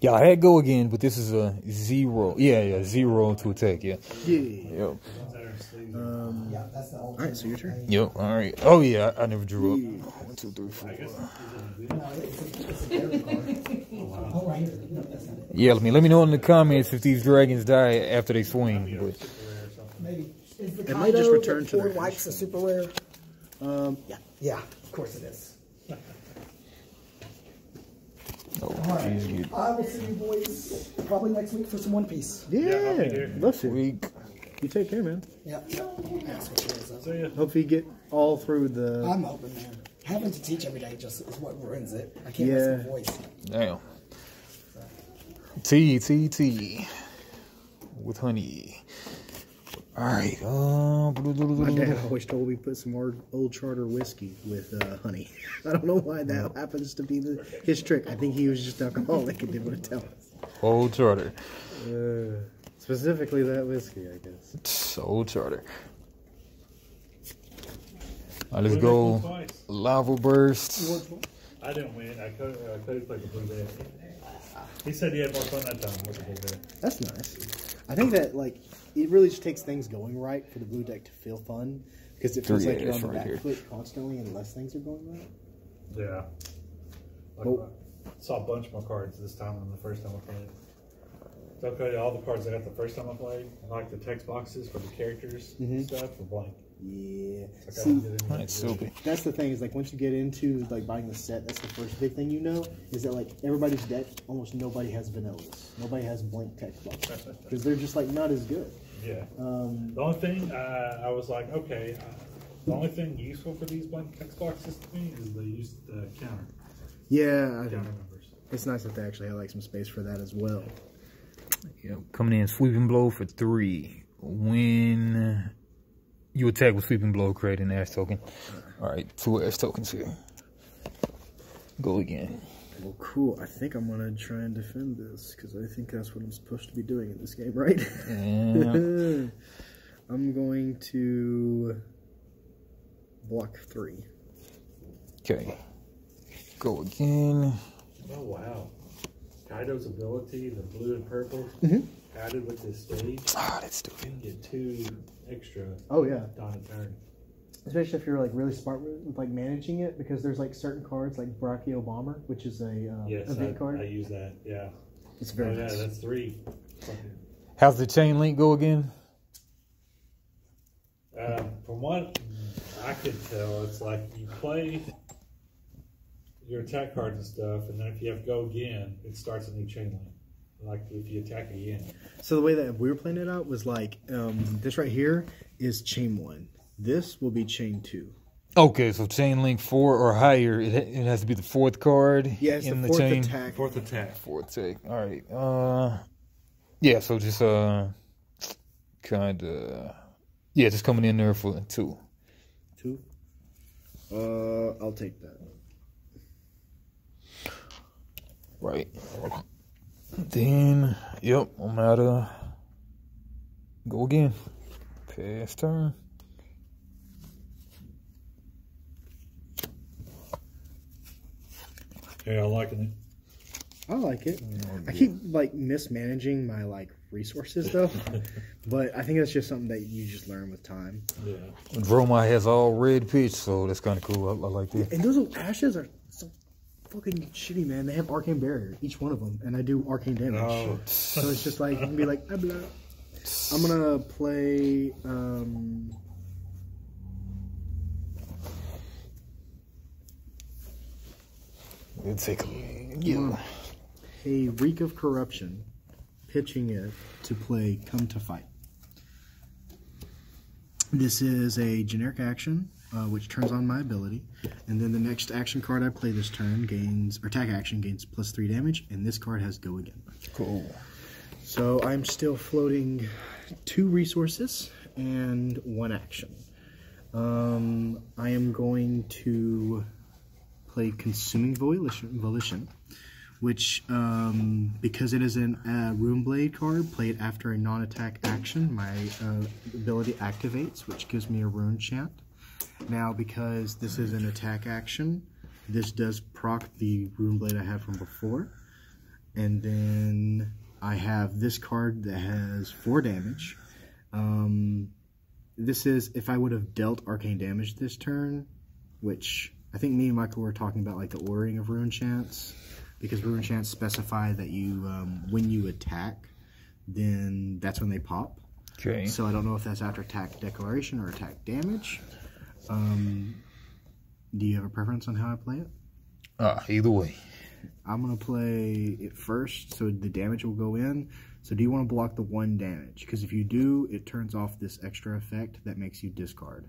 Yeah, I had go again, but this is a 0. Yeah, 0 to attack. Yeah. Yeah. Yep. All right, so your turn. Yep. All right. Oh yeah, I never drew up. 1, 2, 3, 4. Yeah, let me know in the comments if these dragons die after they swing. But Is the It might just Kaido return that to their 4 whites a super rare? Yeah. Yeah, of course it is. oh, Alright. geez, you I will see you boys probably next week for some One Piece. Yeah, love to. weak. You take care, man. Yeah. That's what it is. So yeah. Hope you get all through the. I'm hoping, man. Having to teach every day just is what ruins it. I can't miss my voice. Damn. T with honey. All right. My dad always told me put some more old charter whiskey with honey. I don't know why that happens to be his trick. I think he was just alcoholic and didn't want to tell us. Old charter. Specifically that whiskey, I guess. Old charter. All right, let's go. Twice. Lava burst. I didn't win. Cody played the blue bear. He said he had more fun that time with the blue bear. That's nice. I think that like it really just takes things going right for the blue deck to feel fun because it feels Yeah, like you're on it's the right back here. foot constantly unless things are going right. Yeah. Like, Well- I saw a bunch more cards this time than the first time I played. So okay, all the cards I got the first time I played, like the text boxes for the characters and stuff, were blank. Yeah. Like, I See, didn't get any That's stupid. that's the thing is like once you get into like buying the set, that's the first big thing you know is that like everybody's deck, almost nobody has vanillas. Nobody has blank text boxes because they're just like not as good. Yeah. The only thing I was like, okay, the only thing useful for these blank text boxes to me is they use the counter Yeah, numbers. it's nice that they actually have like some space for that as well. Yep. Coming in, sweeping blow for 3. When you attack with sweeping blow, create an ash token. All right, 2 ash tokens here. Go again. Well, cool. I think I'm gonna try and defend this because I think that's what I'm supposed to be doing in this game, right? Yeah. I'm going to block 3. Okay. Go again. Oh wow. Kaido's ability, the blue and purple, added with this stage, Ah, that's you stupid. can get 2 extra Oh yeah. on a turn. Especially if you're like really smart with like managing it, because there's like certain cards like Brachio Bomber, which is a Yes, event I card. use that. Yeah. It's Oh very yeah, nice. that's 3. How's the chain link go again? From what I could tell, it's like you play your attack cards and stuff, and then if you have go again, it starts a new chain link. Like if you attack again. So the way that we were playing it out was like this right here is chain 1. This will be chain 2. Okay, so chain link 4 or higher. It has to be the 4th card Yeah, it's in the the 4th chain. attack. 4th attack. 4th attack. All right. Yeah. So just kind of. Yeah, just coming in there for 2. 2. I'll take that. Right. Then, yep, I'm out of. Go again. Pass turn. Yeah, I liking it. I like it. I keep like mismanaging my like resources though, but I think that's just something that you just learn with time. Yeah. Dromai has all red pitch, so that's kind of cool. I like that. And those ashes are so fucking shitty, man. They have arcane barrier, each one of them, and I do arcane damage. Oh. So it's just like you can be like, blah, blah. I'm gonna play. We'll take a Reek of Corruption, pitching it to play Come to Fight. This is a generic action, which turns on my ability, and then the next action card I play this turn gains, or attack action gains +3 damage, and this card has Go Again. Cool. So I'm still floating 2 resources and 1 action. I am going to play Consuming Volition, which, because it is a Runeblade card, play it after a non-attack action, my ability activates, which gives me a rune chant. Now, because this is an attack action, this does proc the Runeblade I had from before. And then I have this card that has 4 damage. This is if I would have dealt arcane damage this turn, which I think me and Michael were talking about, like the ordering of rune chants, because rune chants specify that you, when you attack, then that's when they pop. Okay. So I don't know if that's after attack declaration or attack damage. Do you have a preference on how I play it? Either way. I'm going to play it first, so the damage will go in. So do you want to block the 1 damage? Because if you do, it turns off this extra effect that makes you discard.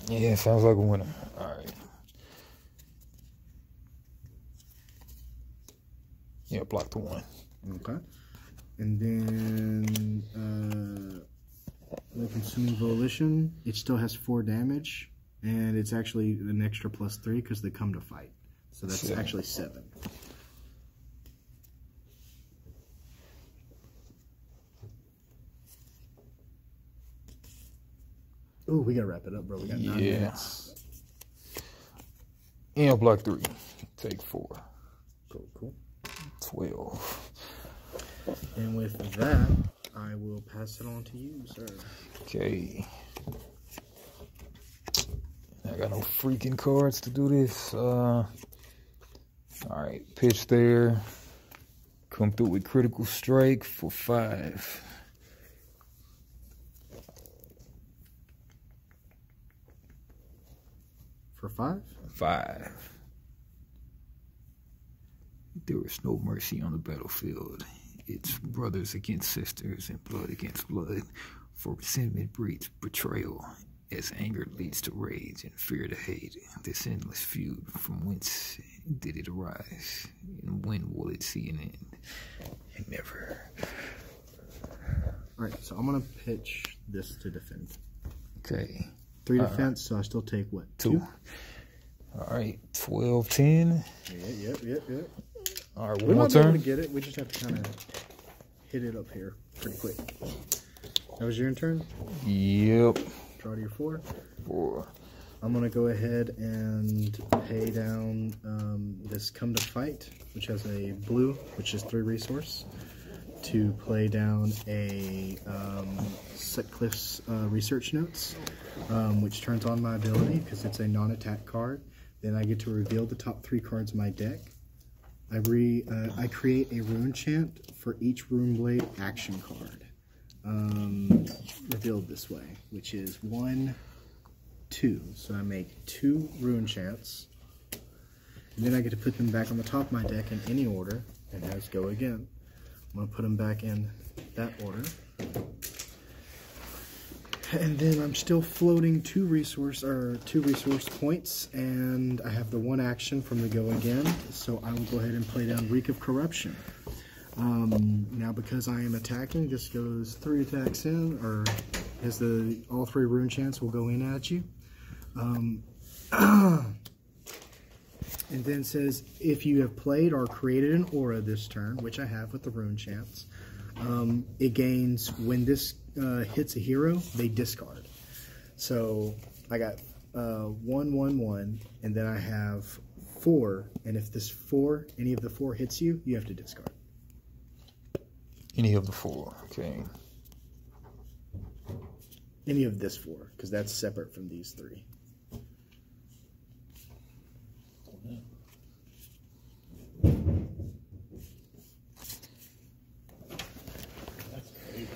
Yeah, sounds like a winner. Alright. Yeah, block the 1. Okay. And then the Consuming Volition, it still has 4 damage, and it's actually an extra +3 because they come to fight. So that's 7. actually 7. Oh, we gotta wrap it up, bro. We got 9 minutes. Yeah, block 3. Take 4. Cool. 12. And with that, I will pass it on to you, sir. Okay. I got no freaking cards to do this. Alright, pitch there. Come through with Critical Strike for 5. For 5? 5. There is no mercy on the battlefield. It's brothers against sisters and blood against blood. For resentment breeds betrayal, as anger leads to rage and fear to hate. This endless feud, from whence did it arise? And when will it see an end? And never. Alright, so I'm going to pitch this to defend. Okay. 3 defense, so I still take what? 2. Alright, 12, 10. Yep. Alright, We one more might be able turn. to get it. We just have to kind of hit it up here pretty quick. That was your turn? Yep. Draw to your 4. 4. I'm going to go ahead and pay down this Come to Fight, which has a blue, which is 3 resource, to play down a Sutcliffe's Research Notes, which turns on my ability because it's a non-attack card. Then I get to reveal the top 3 cards of my deck. I create a rune chant for each Runeblade action card. Revealed this way, which is 1, 2. So I make 2 rune chants, and then I get to put them back on the top of my deck in any order, and has Go Again. I'm going to put them back in that order. And then I'm still floating 2 resource points, and I have the 1 action from the Go Again, so I will go ahead and play down Reek of Corruption. Now because I am attacking, this goes 3 attacks in, or as all 3 rune chants will go in at you. And then it says, if you have played or created an aura this turn, which I have with the Rune Chants, it gains, when this hits a hero, they discard. So I got 1, 1, 1, and then I have 4, and if this 4, any of the 4 hits you, you have to discard. Any of the 4, okay. Any of this 4, because that's separate from these 3. That's great.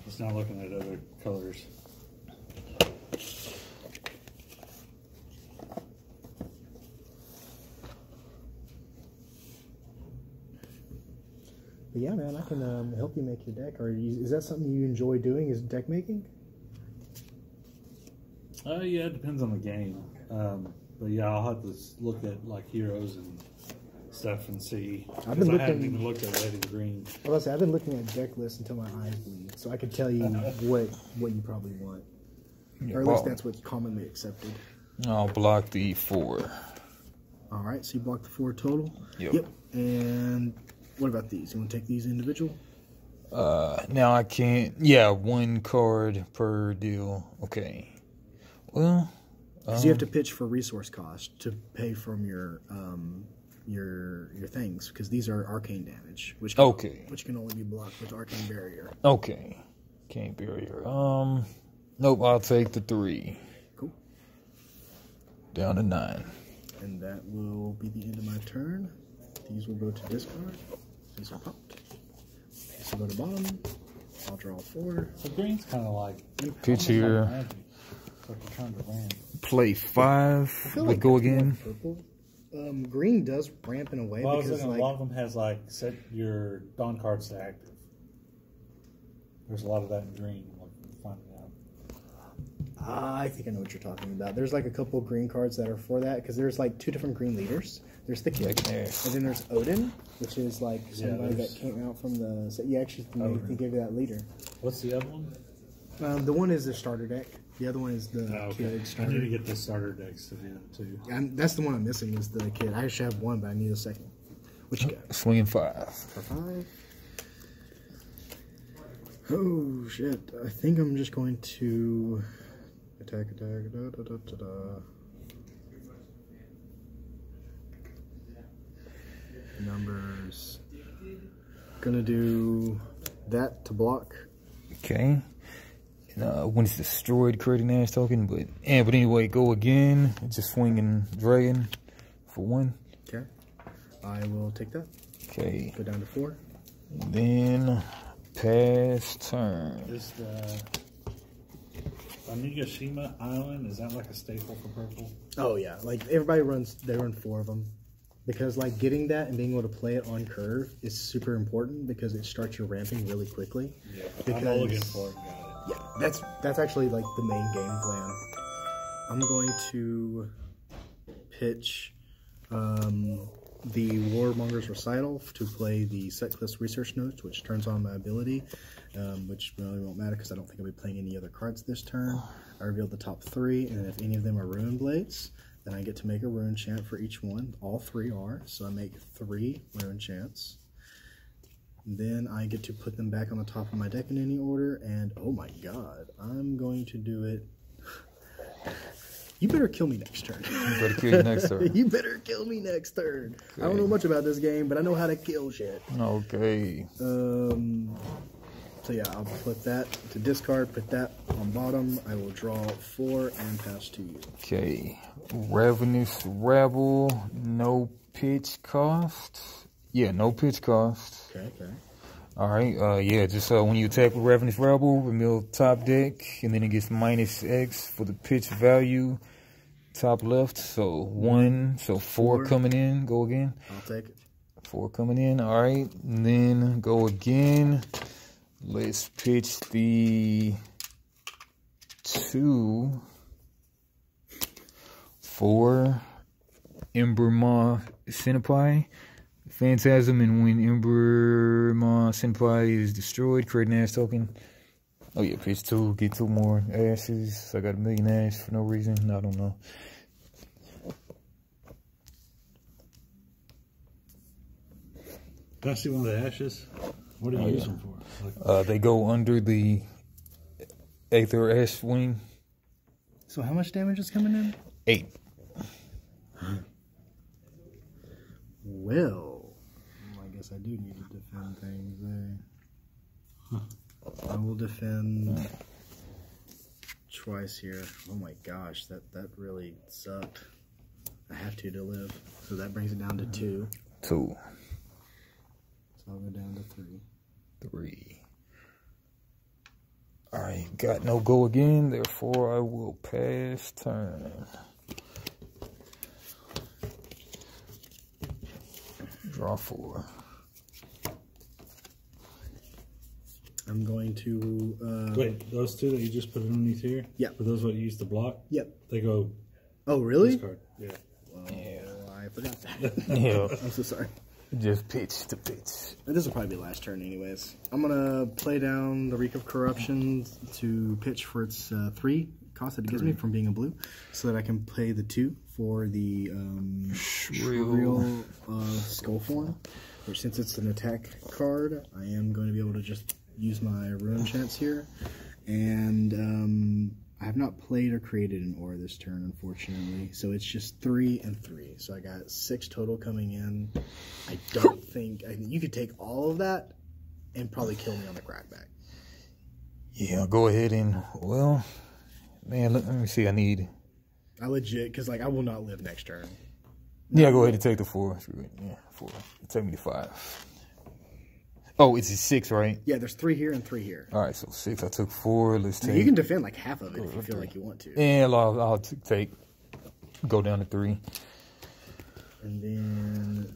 Just not looking at other colors. But yeah, man, I can help you make your deck. Is that something you enjoy doing? Is deck making? Yeah, it depends on the game. But yeah, I'll have to look at like heroes and stuff and see. I haven't even looked at red and green. Well, I've been looking at deck lists until my eyes bleed, so I can tell you what you probably want, or at least that's what's commonly accepted. I'll block the 4. All right, so you block the 4 total. Yep. And what about these? You want to take these individual? Now I can't. Yeah, 1 card per deal. Okay. Well, because you have to pitch for resource cost to pay from your things, because these are arcane damage, which can only be blocked with arcane barrier. Okay, arcane barrier. Nope. I'll take the 3. Cool. Down to 9. And that will be the end of my turn. These will go to discard. These are popped. These will go to bottom. I'll draw 4. So green's kind of like pitch here. Like you're trying to ramp. Play 5. We'll go again. Purple. Green does ramp in a way, Well, because a lot of them has like set your dawn cards to active. There's a lot of that in green. Like finding out. I think I know what you're talking about. There's like a couple green cards that are for that, because there's like 2 different green leaders. There's the kid, and then there's Odin, which is like somebody that came out from the set. You actually can give that leader. What's the other one? The one is the starter deck. The other one is the kid starter. I need to get the starter decks to do it too. That's the one I'm missing, is the kid. I actually have 1, but I need a second. What you got? Swinging 5. For 5. Oh shit! I think I'm just going to attack. Numbers. Gonna do that to block. Okay. When it's destroyed, create an ass token. But anyway, go again. Just swinging dragon for 1. Okay. I will take that. Okay. Go down to 4. Then pass turn. Is the Onigashima Island, is that like a staple for purple? Oh yeah, like everybody runs. They run 4 of them. Because like getting that and being able to play it on curve is super important, because it starts your ramping really quickly. Yeah, because, I'm looking for it. Got it. Yeah, that's actually like the main game plan. I'm going to pitch the Warmonger's Recital to play the Setlist Research Notes, which turns on my ability, which really won't matter because I don't think I'll be playing any other cards this turn. I revealed the top 3, and if any of them are Rune Blades, then I get to make a Rune Chant for each one. All 3 are, so I make 3 Rune Chants. Then I get to put them back on the top of my deck in any order, and oh my god, I'm going to do it. You better kill me next turn. You better kill you next turn. You better kill me next turn. Okay. I don't know much about this game, but I know how to kill shit. Okay. So yeah, I'll put that to discard, put that on bottom. I will draw 4 and pass to you. Okay. Ravenous Rabble, no pitch cost. Yeah, no pitch cost. Okay. All right. Yeah, just when you attack with Ravenous Rabble, reveal top deck, and then it gets -X for the pitch value, top left. So 1, so 4 coming in. Go again. I'll take it. 4 coming in. All right. And then go again. Let's pitch the 2, 4 Ember Maw Senpai. Phantasm, and when Ember Maw Senpai is destroyed, create an ash token. Oh yeah, pitch 2, get 2 more ashes. I got 1,000,000 ash for no reason. I don't know. Can I see one of the ashes? What do you use them for? Like, They go under the Aether Ash wing. So how much damage is coming in? 8. Well, I guess I do need to defend things there. I will defend twice here. Oh my gosh, that really sucked. I have to live. So that brings it down to 2. 2. So I'll go down to 3. 3. I got no go again, therefore I will pass turn. Draw 4. I'm going to... wait, those 2 that you just put underneath here? Yeah. For those what you use to block? Yep. They go... Oh, really? Discard. Yeah. Well, I forgot that. Yeah. I'm so sorry. Just pitch to pitch. This will probably be last turn anyways. I'm going to play down the Reek of Corruption to pitch for its 3 cost that it gives me from being a blue, so that I can play the 2 for the Shrill Skull Form, which since it's an attack card, I am going to be able to just use my Ruin Chance here. And I have not played or created an ore this turn, unfortunately, so it's just 3 and 3. So I got 6 total coming in. I don't think... you could take all of that and probably kill me on the crackback. Yeah, go ahead and... Well, man, let me see. I need... I legit... Because, like, I will not live next turn. Yeah, go ahead and take the 4. Yeah, 4. Take me to 5. Oh, it's a 6, right? Yeah, there's 3 here and 3 here. All right, so 6. I took 4. Let's take... You can defend, like, half of it if you feel like you want to. Yeah, I'll take... Go down to 3. And then...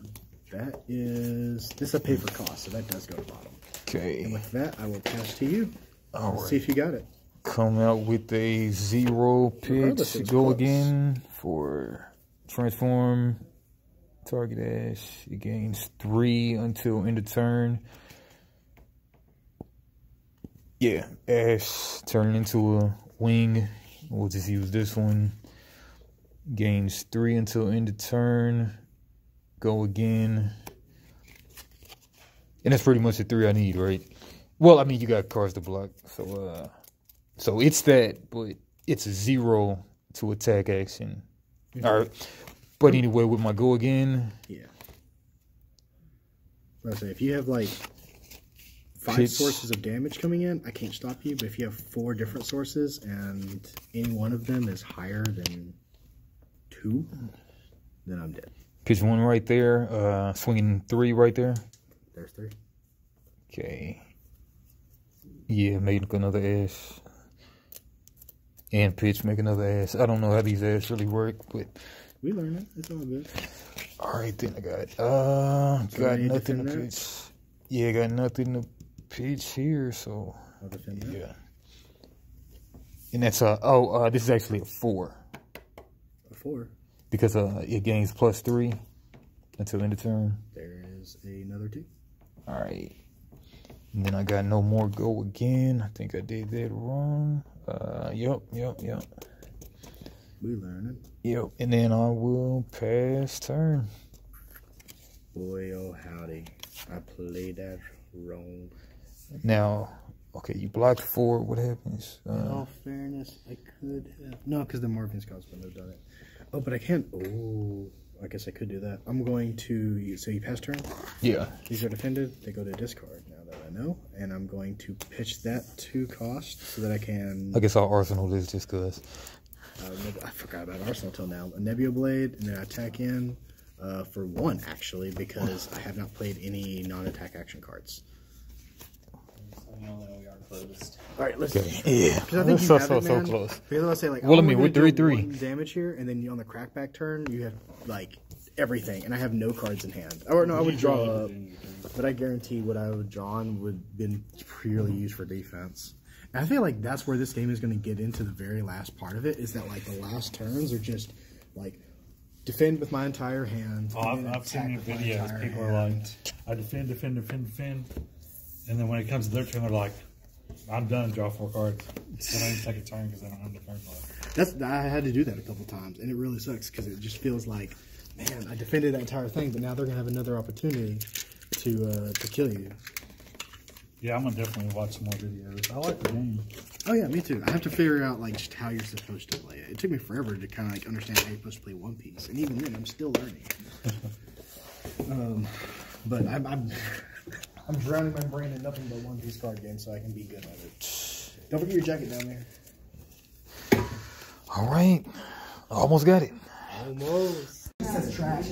That is... This is a pay for cost, so that does go to bottom. Okay. And with that, I will pass to you. All right. See if you got it. Come out with a 0 pitch. Go again for transform. Target Ash. It gains 3 until end of turn. Yeah, Ash turning into a wing. We'll just use this one. Gains 3 until end of turn. Go again. And that's pretty much the 3 I need, right? Well, I mean, you got cards to block. So it's that, but it's a 0 to attack action. All right. But anyway, with my go again. Yeah. Let's say if you have like 5 pitch. sources of damage coming in, I can't stop you. But if you have 4 different sources and any one of them is higher than 2, then I'm dead. Pitch 1 right there. Swinging 3 right there. There's 3. Okay. Yeah, make another ash. And pitch, make another ash. I don't know how these ashes really work, but We learn it. It's all good. all right, then I got I need to nothing to defend that? pitch. Yeah, got nothing to pitch here, so I'll defend that. yeah. And that's this is actually a 4 A 4. because it gains +3 until end of turn. There is another 2. All right. And then I got no more go again. I think I did that wrong. Yep. We learn it. Yep. And then I will pass turn. Boy, oh howdy. I played that wrong. Now, okay, you blocked 4. What happens? In all fairness, I could have... No, because the Morphin's cost wouldn't have done it. Oh, but I can't... Oh, I guess I could do that. I'm going to... So you pass turn? Yeah. These are defended. They go to discard now that I know. And I'm going to pitch that 2 cost so that I can... I guess I'll arsenal this just because. I forgot about Arsenal till now. A Nebula Blade, and then I attack in for 1, actually, because I have not played any non-attack action cards. We are closed. All right, let's... Okay. Yeah. Because I think you so have it, man. close. Because I say, like, Well, I I'm mean, only with gonna do 3/3. 1 damage here, and then on the crackback turn, you have, like, everything. And I have no cards in hand. Or, no, I would draw up. But I guarantee what I would draw on would have been purely used for defense. And I feel like that's where this game is going to get into the very last part of it, is that, like, the last turns are just, like, defend with my entire hand. Oh, I've seen your videos. People are like, I defend. And then when it comes to their turn, they're like, I'm done, draw 4 cards. They don't even take a turn because they don't have the turn left. I had to do that a couple times, and it really sucks because it just feels like, man, I defended that entire thing, but now they're going to have another opportunity to kill you. Yeah, I'm gonna definitely watch some more videos. I like the game. Oh yeah, me too. I have to figure out like just how you're supposed to play it. It took me forever to kind of like understand how you're supposed to play One Piece, and even then, I'm still learning. But I'm drowning my brain in nothing but One Piece card games, so I can be good at it. Don't forget your jacket down there. All right, almost got it. Almost. It says trash.